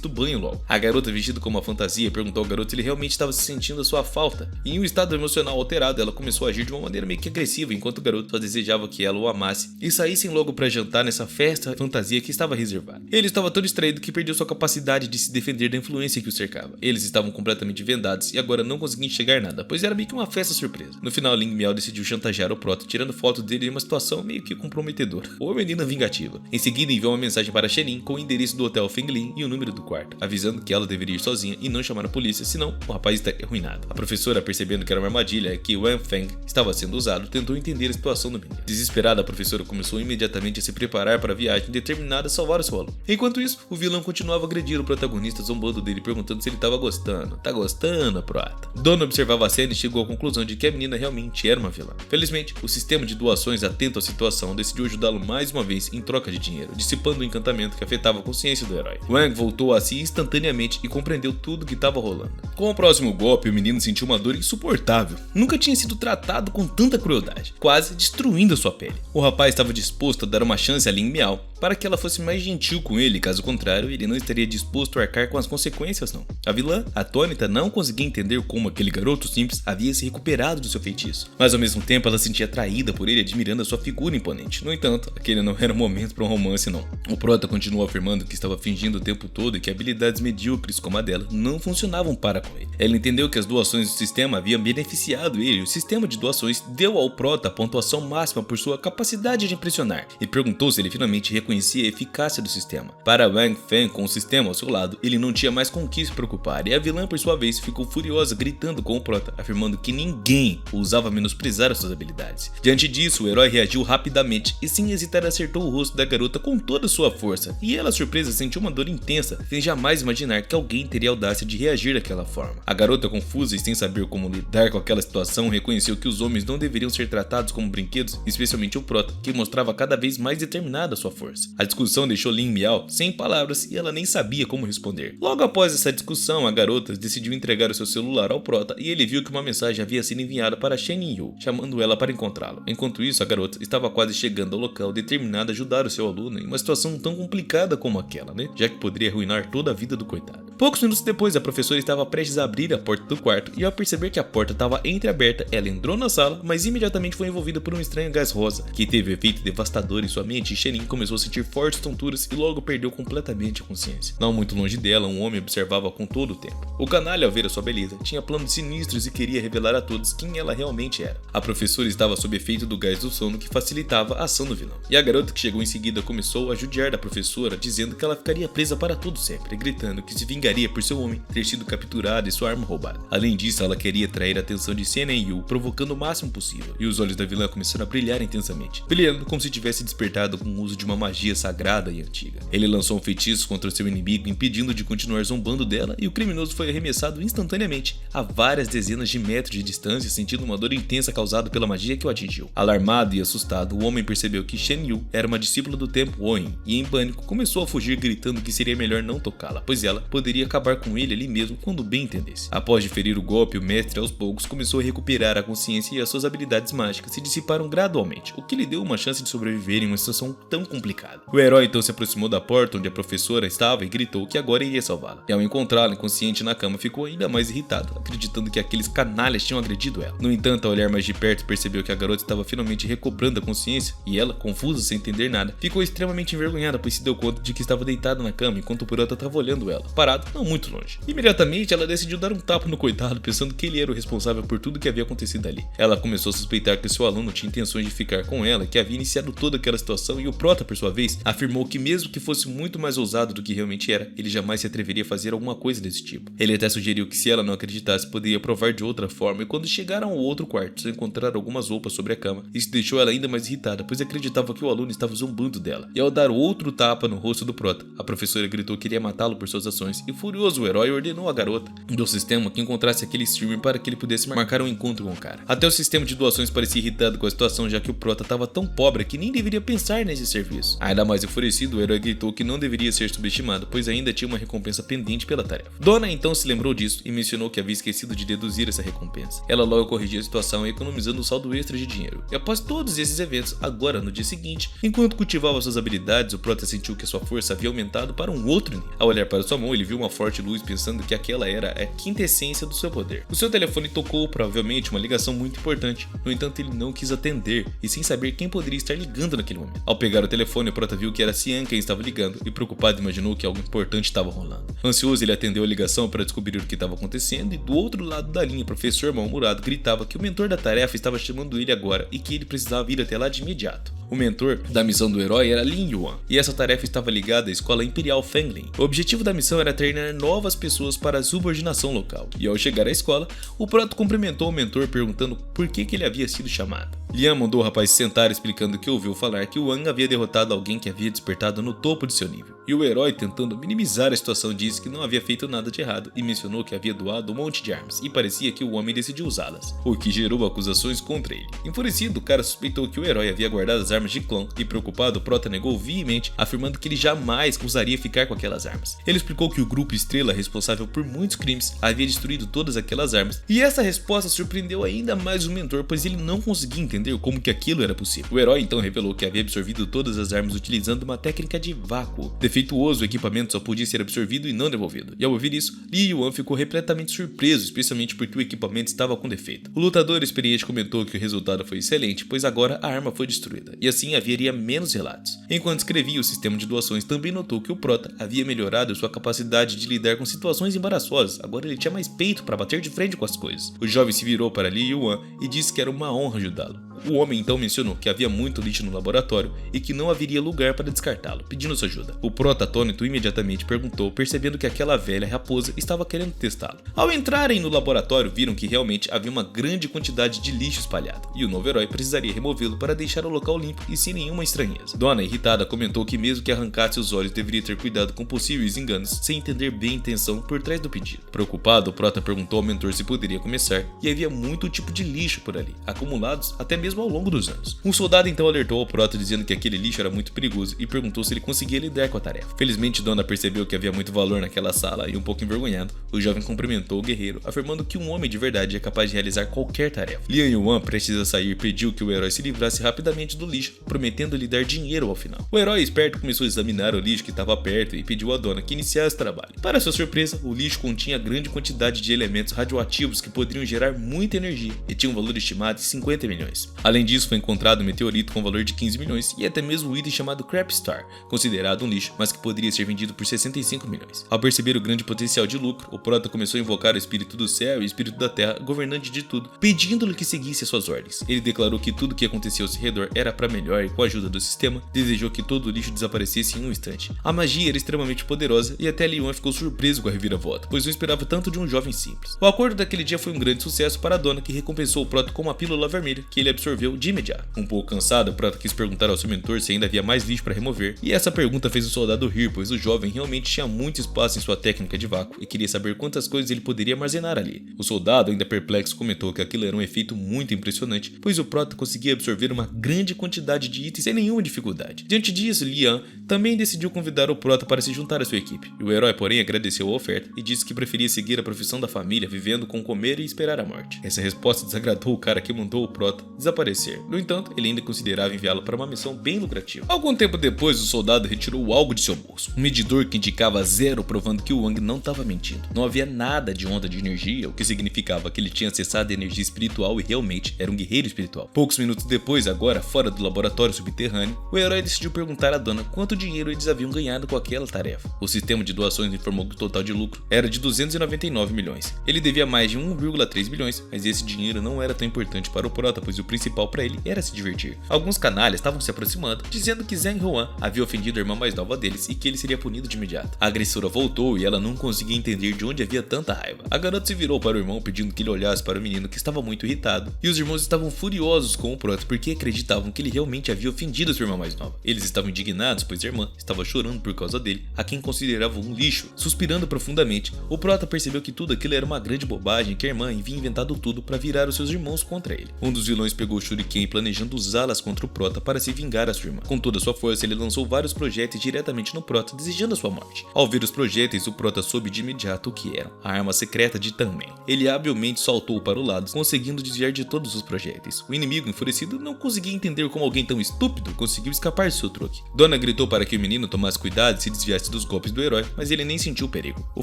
do banho logo. A garota, vestida como uma fantasia, perguntou ao garoto se ele realmente estava se sentindo a sua falta. E em um estado emocional alterado, ela começou a agir de uma maneira meio que agressiva, enquanto o garoto só desejava que ela o amasse e saíssem logo para jantar nessa festa fantasia que estava reservada. Ele estava tão distraído que perdeu sua capacidade de se defender da influência que o cercava. Eles estavam completamente vendados e agora não conseguiam enxergar nada, pois era meio que uma festa surpresa. No final, Lin Miao decidiu chantagear o prota, tirando foto dele em uma situação meio que comprometedora. Ou menina vingativa. Em seguida, enviou uma mensagem para Shenin com o endereço do Hotel Feng Lin e o número do quarto, avisando que ela deveria ir sozinha e não chamar a polícia, senão o rapaz estaria arruinado. A professora, percebendo que era uma armadilha que Wang Feng estava sendo usado, tentou entender a situação do menino. Desesperada, a professora começou imediatamente a se preparar para a viagem, determinada a salvar o seu aluno. Enquanto isso, o vilão continuava a agredir o protagonista, zombando dele, perguntando se ele estava gostando. Tá gostando, prota? Dona observava a cena e chegou à conclusão de que a menina realmente era uma vilã. Felizmente, o sistema de doações, atento à situação, decidiu ajudá-lo mais uma vez em troca de dinheiro, dissipando o encantamento que afetava a consciência do herói. Wang voltou a si instantaneamente e compreendeu tudo o que estava rolando. Com o próximo golpe, o menino sentiu uma dor insuportável. Nunca tinha sido tratado com tanta crueldade, quase destruindo a sua pele. O rapaz estava disposto a dar uma chance a Lin Miao para que ela fosse mais gentil com ele, caso contrário, ele não estaria disposto a arcar com as consequências não. A vilã, atônita, não conseguia entender como aquele garoto simples havia se recuperado do seu feitiço, mas ao mesmo tempo ela se sentia atraída por ele, admirando a sua figura imponente. No entanto, aquele não era o momento para um romance não. O prota continuou afirmando que estava fingindo o tempo todo e que habilidades medíocres como a dela não funcionavam para com ele. Ela entendeu que as doações do sistema haviam beneficiado ele e o sistema de doações deu ao prota a pontuação máxima por sua capacidade de impressionar e perguntou se ele finalmente reconhecia a eficácia do sistema. Para Wang Feng, com o sistema ao seu lado, ele não tinha mais com o que se preocupar e a vilã, por sua vez, ficou furiosa, gritando com o prota, afirmando que ninguém ousava menosprezar as suas habilidades. Diante disso, o herói reagiu rapidamente e sem hesitar acertou o rosto da garota com toda a sua força, e ela, surpresa, sentiu uma dor intensa, sem jamais imaginar que alguém teria a audácia de reagir daquela forma. A garota, confusa e sem saber como lidar com aquela situação, reconheceu que os homens não deveriam ser tratados como brinquedos, especialmente o prota, que mostrava cada vez mais determinada a sua força. A discussão deixou Lin Miao sem palavras e ela nem sabia como responder. Logo após essa discussão, a garota decidiu entregar o seu celular ao prota e ele viu que uma mensagem havia sido enviada para Shen Yu, chamando ela para encontrá-lo. Enquanto isso, a garota estava quase chegando ao local, determinada a ajudar o seu aluno em uma situação tão complicada como aquela, né? Já que poderia arruinar toda a vida do coitado. Poucos minutos depois, a professora estava prestes a abrir a porta do quarto e ao perceber que a porta estava entreaberta, ela entrou na sala, mas imediatamente foi envolvida por um estranho gás rosa, que teve efeito devastador em sua mente e Shenin começou a sentir fortes tonturas e logo perdeu completamente a consciência. Não muito longe dela, um homem observava com todo o tempo. O canalha, ao ver a sua beleza, tinha planos sinistros e queria revelar a todos quem ela realmente era. A professora estava sob efeito do gás do sono que facilitava a ação do vilão. E a garota que chegou em seguida começou a judiar da professora, dizendo que ela ficaria presa para todo sempre, gritando que se vingaria por seu homem ter sido capturado e sua arma roubada. Além disso, ela queria atrair a atenção de Shen Yu, provocando o máximo possível, e os olhos da vilã começaram a brilhar intensamente, brilhando como se tivesse despertado com o uso de uma magia sagrada e antiga. Ele lançou um feitiço contra seu inimigo, impedindo de continuar zombando dela, e o criminoso foi arremessado instantaneamente a várias dezenas de metros de distância, sentindo uma dor intensa causada pela magia que o atingiu. Alarmado e assustado, o homem percebeu que Shen Yu era uma discípula do templo Oin, e em pânico começou a fugir, gritando que seria melhor não tocá-la, pois ela poderia acabar com ele ali mesmo quando bem entendesse. Após diferir o golpe, o mestre aos poucos começou a recuperar a consciência e as suas habilidades mágicas se dissiparam gradualmente, o que lhe deu uma chance de sobreviver em uma situação tão complicada. O herói então se aproximou da porta onde a professora estava e gritou que agora iria salvá-la. E ao encontrá-la inconsciente na cama, ficou ainda mais irritado, acreditando que aqueles canalhas tinham agredido ela. No entanto, ao olhar mais de perto, percebeu que a garota estava finalmente recobrando a consciência e ela, confusa sem entender nada, ficou extremamente envergonhada, pois se deu conta de que estava deitada na cama enquanto o prota estava olhando ela, parado não muito longe. Imediatamente, ela decidiu dar um tapa no coitado, pensando que ele era o responsável por tudo que havia acontecido ali. Ela começou a suspeitar que seu aluno tinha intenções de ficar com ela, que havia iniciado toda aquela situação, e o prota, por sua vez, afirmou que mesmo que fosse muito mais ousado do que realmente era, ele jamais se atreveria a fazer alguma coisa desse tipo. Ele até sugeriu que se ela não acreditasse, poderia provar de outra forma, e quando chegaram ao outro quarto, só encontraram algumas roupas sobre a cama. Isso deixou ela ainda mais irritada, pois acreditava que o aluno estava zombando dela. E ao dar outro tapa no rosto do prota, a professora gritou que iria matá-lo por suas ações, e furioso o herói ordenou à garota do sistema que encontrasse aquele streamer para que ele pudesse marcar um encontro com o cara. Até o sistema de doações parecia irritado com a situação, já que o prota estava tão pobre que nem deveria pensar nesse serviço. Ainda mais enfurecido, o herói gritou que não deveria ser subestimado, pois ainda tinha uma recompensa pendente pela tarefa. Donna então se lembrou disso e mencionou que havia esquecido de deduzir essa recompensa. Ela logo corrigiu a situação, economizando o saldo extra de dinheiro. E após todos esses eventos, agora no dia seguinte, enquanto cultivava suas habilidades, o prota sentiu que sua força havia aumentado para um outro nível. Ao olhar para sua mão, ele viu uma forte luz, pensando que aquela era a quintessência do seu poder. O seu telefone tocou, provavelmente uma ligação muito importante. No entanto, ele não quis atender, e sem saber quem poderia estar ligando naquele momento. Ao pegar o telefone, o prota viu que era Cian quem estava ligando, e preocupado imaginou que algo importante estava rolando. Ansioso, ele atendeu a ligação para descobrir o que estava acontecendo, e do outro lado da linha, o professor mal-humorado gritava que o mentor da tarefa estava chamando ele agora e que ele precisava ir até lá de imediato. O mentor da missão do herói era Lin Yuan, e essa tarefa estava ligada à escola imperial Fenglin. O objetivo da missão era treinar novas pessoas para a subordinação local, e ao chegar à escola, o prota cumprimentou o mentor perguntando por que ele havia sido chamado. Lian mandou o rapaz sentar, explicando que ouviu falar que Wang havia derrotado alguém que havia despertado no topo de seu nível. E o herói, tentando minimizar a situação, disse que não havia feito nada de errado e mencionou que havia doado um monte de armas, e parecia que o homem decidiu usá-las, o que gerou acusações contra ele. Enfurecido, o cara suspeitou que o herói havia guardado as armas de clã, e preocupado, o prota negou veemente, afirmando que ele jamais ousaria ficar com aquelas armas. Ele explicou que o grupo Estrela, responsável por muitos crimes, havia destruído todas aquelas armas, e essa resposta surpreendeu ainda mais o mentor, pois ele não conseguia entender como que aquilo era possível. O herói então revelou que havia absorvido todas as armas utilizando uma técnica de vácuo. Defeituoso, o equipamento só podia ser absorvido e não devolvido. E ao ouvir isso, Li Yuan ficou repletamente surpreso, especialmente porque o equipamento estava com defeito. O lutador experiente comentou que o resultado foi excelente, pois agora a arma foi destruída, e assim haveria menos relatos. Enquanto escrevia o sistema de doações, também notou que o prota havia melhorado sua capacidade de lidar com situações embaraçosas. Agora ele tinha mais peito para bater de frente com as coisas. O jovem se virou para Li Yuan e disse que era uma honra ajudá-lo. O homem então mencionou que havia muito lixo no laboratório e que não haveria lugar para descartá-lo, pedindo sua ajuda. O prota atônito imediatamente perguntou, percebendo que aquela velha raposa estava querendo testá-lo. Ao entrarem no laboratório, viram que realmente havia uma grande quantidade de lixo espalhado, e o novo herói precisaria removê-lo para deixar o local limpo e sem nenhuma estranheza. Donna, irritada, comentou que mesmo que arrancasse os olhos, deveria ter cuidado com possíveis enganos, sem entender bem a intenção por trás do pedido. Preocupado, o prota perguntou ao mentor se poderia começar, e havia muito tipo de lixo por ali, acumulados até mesmo ao longo dos anos. Um soldado então alertou ao prota, dizendo que aquele lixo era muito perigoso, e perguntou se ele conseguia lidar com a tarefa. Felizmente, Donna percebeu que havia muito valor naquela sala, e um pouco envergonhado, o jovem cumprimentou o guerreiro, afirmando que um homem de verdade é capaz de realizar qualquer tarefa. Lian Yuan, prestes a sair, pediu que o herói se livrasse rapidamente do lixo, prometendo lhe dar dinheiro ao final. O herói esperto começou a examinar o lixo que estava perto e pediu a Donna que iniciasse o trabalho. Para sua surpresa, o lixo continha grande quantidade de elementos radioativos que poderiam gerar muita energia, e tinha um valor estimado de 50 milhões. Além disso, foi encontrado um meteorito com valor de 15 milhões e até mesmo um item chamado Crap Star, considerado um lixo, mas que poderia ser vendido por 65 milhões. Ao perceber o grande potencial de lucro, o prota começou a invocar o espírito do céu e o espírito da terra, governante de tudo, pedindo-lhe que seguisse suas ordens. Ele declarou que tudo que acontecia ao seu redor era para melhor e, com a ajuda do sistema, desejou que todo o lixo desaparecesse em um instante. A magia era extremamente poderosa e até Li Yuan ficou surpreso com a reviravolta, pois não esperava tanto de um jovem simples. O acordo daquele dia foi um grande sucesso para a Donna, que recompensou o prota com uma pílula vermelha que ele absorveu de imediato. Um pouco cansado, o prota quis perguntar ao seu mentor se ainda havia mais lixo para remover, e essa pergunta fez o soldado rir, pois o jovem realmente tinha muito espaço em sua técnica de vácuo e queria saber quantas coisas ele poderia armazenar ali. O soldado, ainda perplexo, comentou que aquilo era um efeito muito impressionante, pois o prota conseguia absorver uma grande quantidade de itens sem nenhuma dificuldade. Diante disso, Lian também decidiu convidar o prota para se juntar à sua equipe. O herói, porém, agradeceu a oferta e disse que preferia seguir a profissão da família, vivendo com comer e esperar a morte. Essa resposta desagradou o cara que mandou o prota desaparecer. No entanto, ele ainda considerava enviá-lo para uma missão bem lucrativa. Algum tempo depois, o soldado retirou algo de seu bolso, um medidor que indicava 0, provando que o Wang não estava mentindo. Não havia nada de onda de energia, o que significava que ele tinha acessado a energia espiritual e realmente era um guerreiro espiritual. Poucos minutos depois, agora fora do laboratório subterrâneo, o herói decidiu perguntar a Donna quanto dinheiro eles haviam ganhado com aquela tarefa. O sistema de doações informou que o total de lucro era de 299 milhões. Ele devia mais de 1,3 bilhões, mas esse dinheiro não era tão importante para o prota, pois o principal principal para ele era se divertir. Alguns canalhas estavam se aproximando, dizendo que Zhang Huan havia ofendido a irmã mais nova deles e que ele seria punido de imediato. A agressora voltou e ela não conseguia entender de onde havia tanta raiva. A garota se virou para o irmão pedindo que ele olhasse para o menino, que estava muito irritado, e os irmãos estavam furiosos com o Prota porque acreditavam que ele realmente havia ofendido a sua irmã mais nova. Eles estavam indignados pois a irmã estava chorando por causa dele, a quem consideravam um lixo. Suspirando profundamente, o Prota percebeu que tudo aquilo era uma grande bobagem, que a irmã havia inventado tudo para virar os seus irmãos contra ele. Um dos vilões pegou o Shuriken planejando usá-las contra o Prota para se vingar a sua irmã. Com toda a sua força, ele lançou vários projéteis diretamente no Prota, desejando a sua morte. Ao ver os projéteis, o Prota soube de imediato o que eram: a arma secreta de Tangmen. Ele habilmente saltou para o lado, conseguindo desviar de todos os projéteis. O inimigo, enfurecido, não conseguia entender como alguém tão estúpido conseguiu escapar de seu truque. Donna gritou para que o menino tomasse cuidado e se desviasse dos golpes do herói, mas ele nem sentiu o perigo. O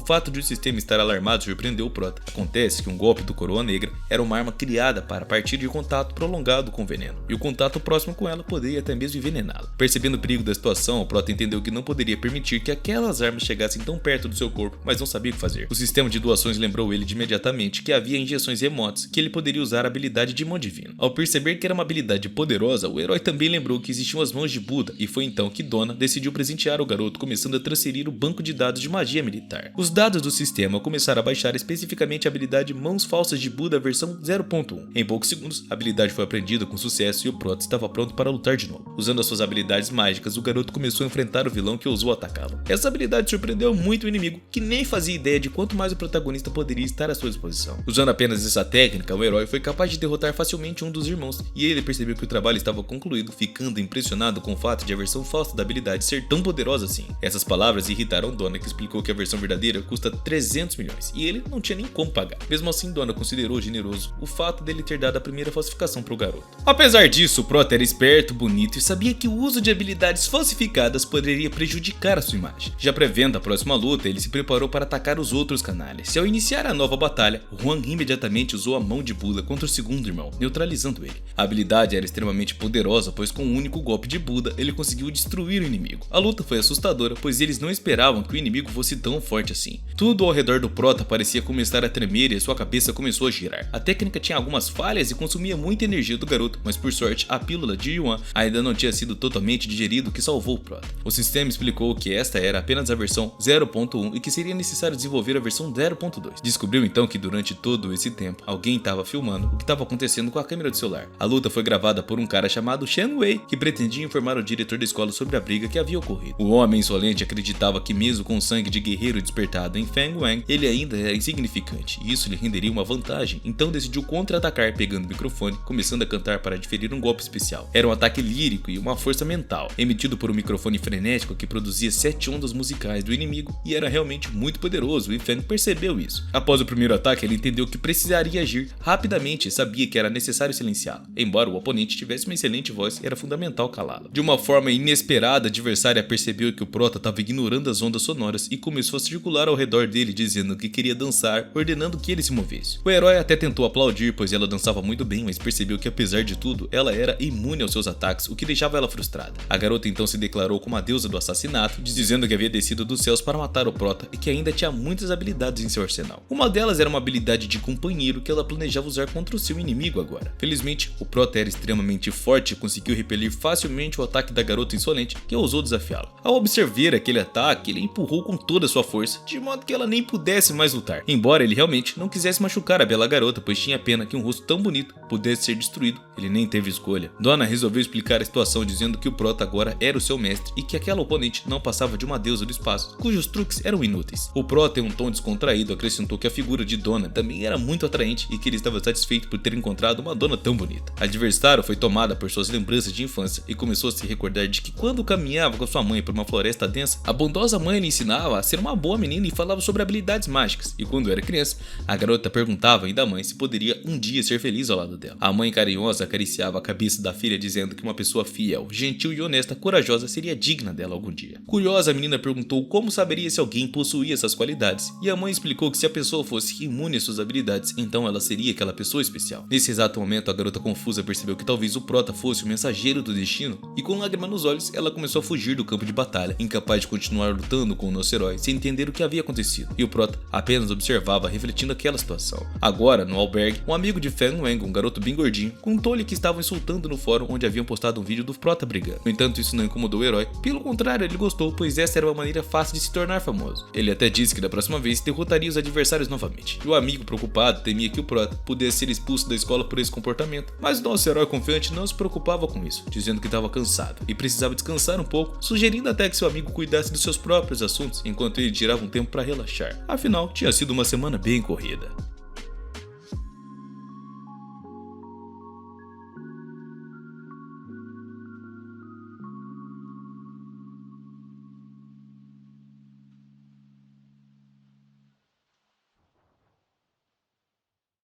fato de o sistema estar alarmado surpreendeu o Prota. Acontece que um golpe do Coroa Negra era uma arma criada para partir de contato prolongado com o veneno, e o contato próximo com ela poderia até mesmo envenená-la. Percebendo o perigo da situação, o Prota entendeu que não poderia permitir que aquelas armas chegassem tão perto do seu corpo, mas não sabia o que fazer. O sistema de doações lembrou ele de imediatamente que havia injeções remotas que ele poderia usar a habilidade de mão divina. Ao perceber que era uma habilidade poderosa, o herói também lembrou que existiam as mãos de Buda, e foi então que Donna decidiu presentear o garoto, começando a transferir o banco de dados de magia militar. Os dados do sistema começaram a baixar especificamente a habilidade Mãos Falsas de Buda versão 0.1. Em poucos segundos, a habilidade foi aprendida com sucesso e o Prota estava pronto para lutar de novo. Usando as suas habilidades mágicas, o garoto começou a enfrentar o vilão que ousou atacá-lo. Essa habilidade surpreendeu muito o inimigo, que nem fazia ideia de quanto mais o protagonista poderia estar à sua disposição. Usando apenas essa técnica, o herói foi capaz de derrotar facilmente um dos irmãos, e ele percebeu que o trabalho estava concluído, ficando impressionado com o fato de a versão falsa da habilidade ser tão poderosa assim. Essas palavras irritaram Donna, que explicou que a versão verdadeira custa 300 milhões, e ele não tinha nem como pagar. Mesmo assim, Donna considerou generoso o fato dele ter dado a primeira falsificação para o garoto. Apesar disso, o Prota era esperto, bonito e sabia que o uso de habilidades falsificadas poderia prejudicar a sua imagem. Já prevendo a próxima luta, ele se preparou para atacar os outros canalhas. E ao iniciar a nova batalha, Huang imediatamente usou a mão de Buda contra o segundo irmão, neutralizando ele. A habilidade era extremamente poderosa, pois com um único golpe de Buda, ele conseguiu destruir o inimigo. A luta foi assustadora, pois eles não esperavam que o inimigo fosse tão forte assim. Tudo ao redor do Prota parecia começar a tremer e sua cabeça começou a girar. A técnica tinha algumas falhas e consumia muita energia do garoto, mas por sorte, a pílula de Yuan ainda não tinha sido totalmente digerido, o que salvou o Prota. O sistema explicou que esta era apenas a versão 0.1 e que seria necessário desenvolver a versão 0.2. Descobriu então que durante todo esse tempo, alguém estava filmando o que estava acontecendo com a câmera do celular. A luta foi gravada por um cara chamado Shen Wei, que pretendia informar o diretor da escola sobre a briga que havia ocorrido. O homem insolente acreditava que mesmo com o sangue de guerreiro despertado em Feng Wang, ele ainda era insignificante, e isso lhe renderia uma vantagem. Então decidiu contra-atacar pegando o microfone, começando a cantar para diferir um golpe especial. Era um ataque lírico e uma força mental, emitido por um microfone frenético que produzia 7 ondas musicais do inimigo, e era realmente muito poderoso, e Feng percebeu isso. Após o primeiro ataque, ele entendeu que precisaria agir rapidamente e sabia que era necessário silenciá-lo. Embora o oponente tivesse uma excelente voz, era fundamental calá-lo. De uma forma inesperada, a adversária percebeu que o Prota estava ignorando as ondas sonoras e começou a circular ao redor dele, dizendo que queria dançar, ordenando que ele se movesse. O herói até tentou aplaudir, pois ela dançava muito bem, mas percebeu que apesar de tudo, ela era imune aos seus ataques, o que deixava ela frustrada. A garota então se declarou como a deusa do assassinato, dizendo que havia descido dos céus para matar o Prota e que ainda tinha muitas habilidades em seu arsenal. Uma delas era uma habilidade de companheiro que ela planejava usar contra o seu inimigo agora. Felizmente, o Prota era extremamente forte e conseguiu repelir facilmente o ataque da garota insolente, que ousou desafiá-lo. Ao observar aquele ataque, ele empurrou com toda a sua força, de modo que ela nem pudesse mais lutar. Embora ele realmente não quisesse machucar a bela garota, pois tinha pena que um rosto tão bonito pudesse ser destruído, ele nem teve escolha. Donna resolveu explicar a situação, dizendo que o Prota agora era o seu mestre e que aquela oponente não passava de uma deusa do espaço, cujos truques eram inúteis. O Prota, em um tom descontraído, acrescentou que a figura de Donna também era muito atraente e que ele estava satisfeito por ter encontrado uma dona tão bonita. A adversária foi tomada por suas lembranças de infância e começou a se recordar de que quando caminhava com sua mãe por uma floresta densa, a bondosa mãe lhe ensinava a ser uma boa menina e falava sobre habilidades mágicas, e quando era criança, a garota perguntava ainda à mãe se poderia um dia ser feliz ao lado dela. A mãe carinhosa acariciava a cabeça da filha, dizendo que uma pessoa fiel, gentil e honesta, corajosa seria digna dela algum dia. Curiosa, a menina perguntou como saberia se alguém possuía essas qualidades, e a mãe explicou que se a pessoa fosse imune às suas habilidades, então ela seria aquela pessoa especial. Nesse exato momento, a garota confusa percebeu que talvez o Prota fosse o mensageiro do destino, e com lágrimas nos olhos, ela começou a fugir do campo de batalha, incapaz de continuar lutando com o nosso herói, sem entender o que havia acontecido, e o Prota apenas observava, refletindo aquela situação. Agora, no albergue, um amigo de Feng Wang, um garoto bem gordinho, com um Tolly que estavam insultando no fórum onde haviam postado um vídeo do Prota brigando. No entanto, isso não incomodou o herói, pelo contrário, ele gostou, pois essa era uma maneira fácil de se tornar famoso. Ele até disse que da próxima vez derrotaria os adversários novamente. E o amigo preocupado temia que o Prota pudesse ser expulso da escola por esse comportamento, mas o nosso herói confiante não se preocupava com isso, dizendo que estava cansado e precisava descansar um pouco, sugerindo até que seu amigo cuidasse dos seus próprios assuntos enquanto ele tirava um tempo para relaxar. Afinal, tinha sido uma semana bem corrida.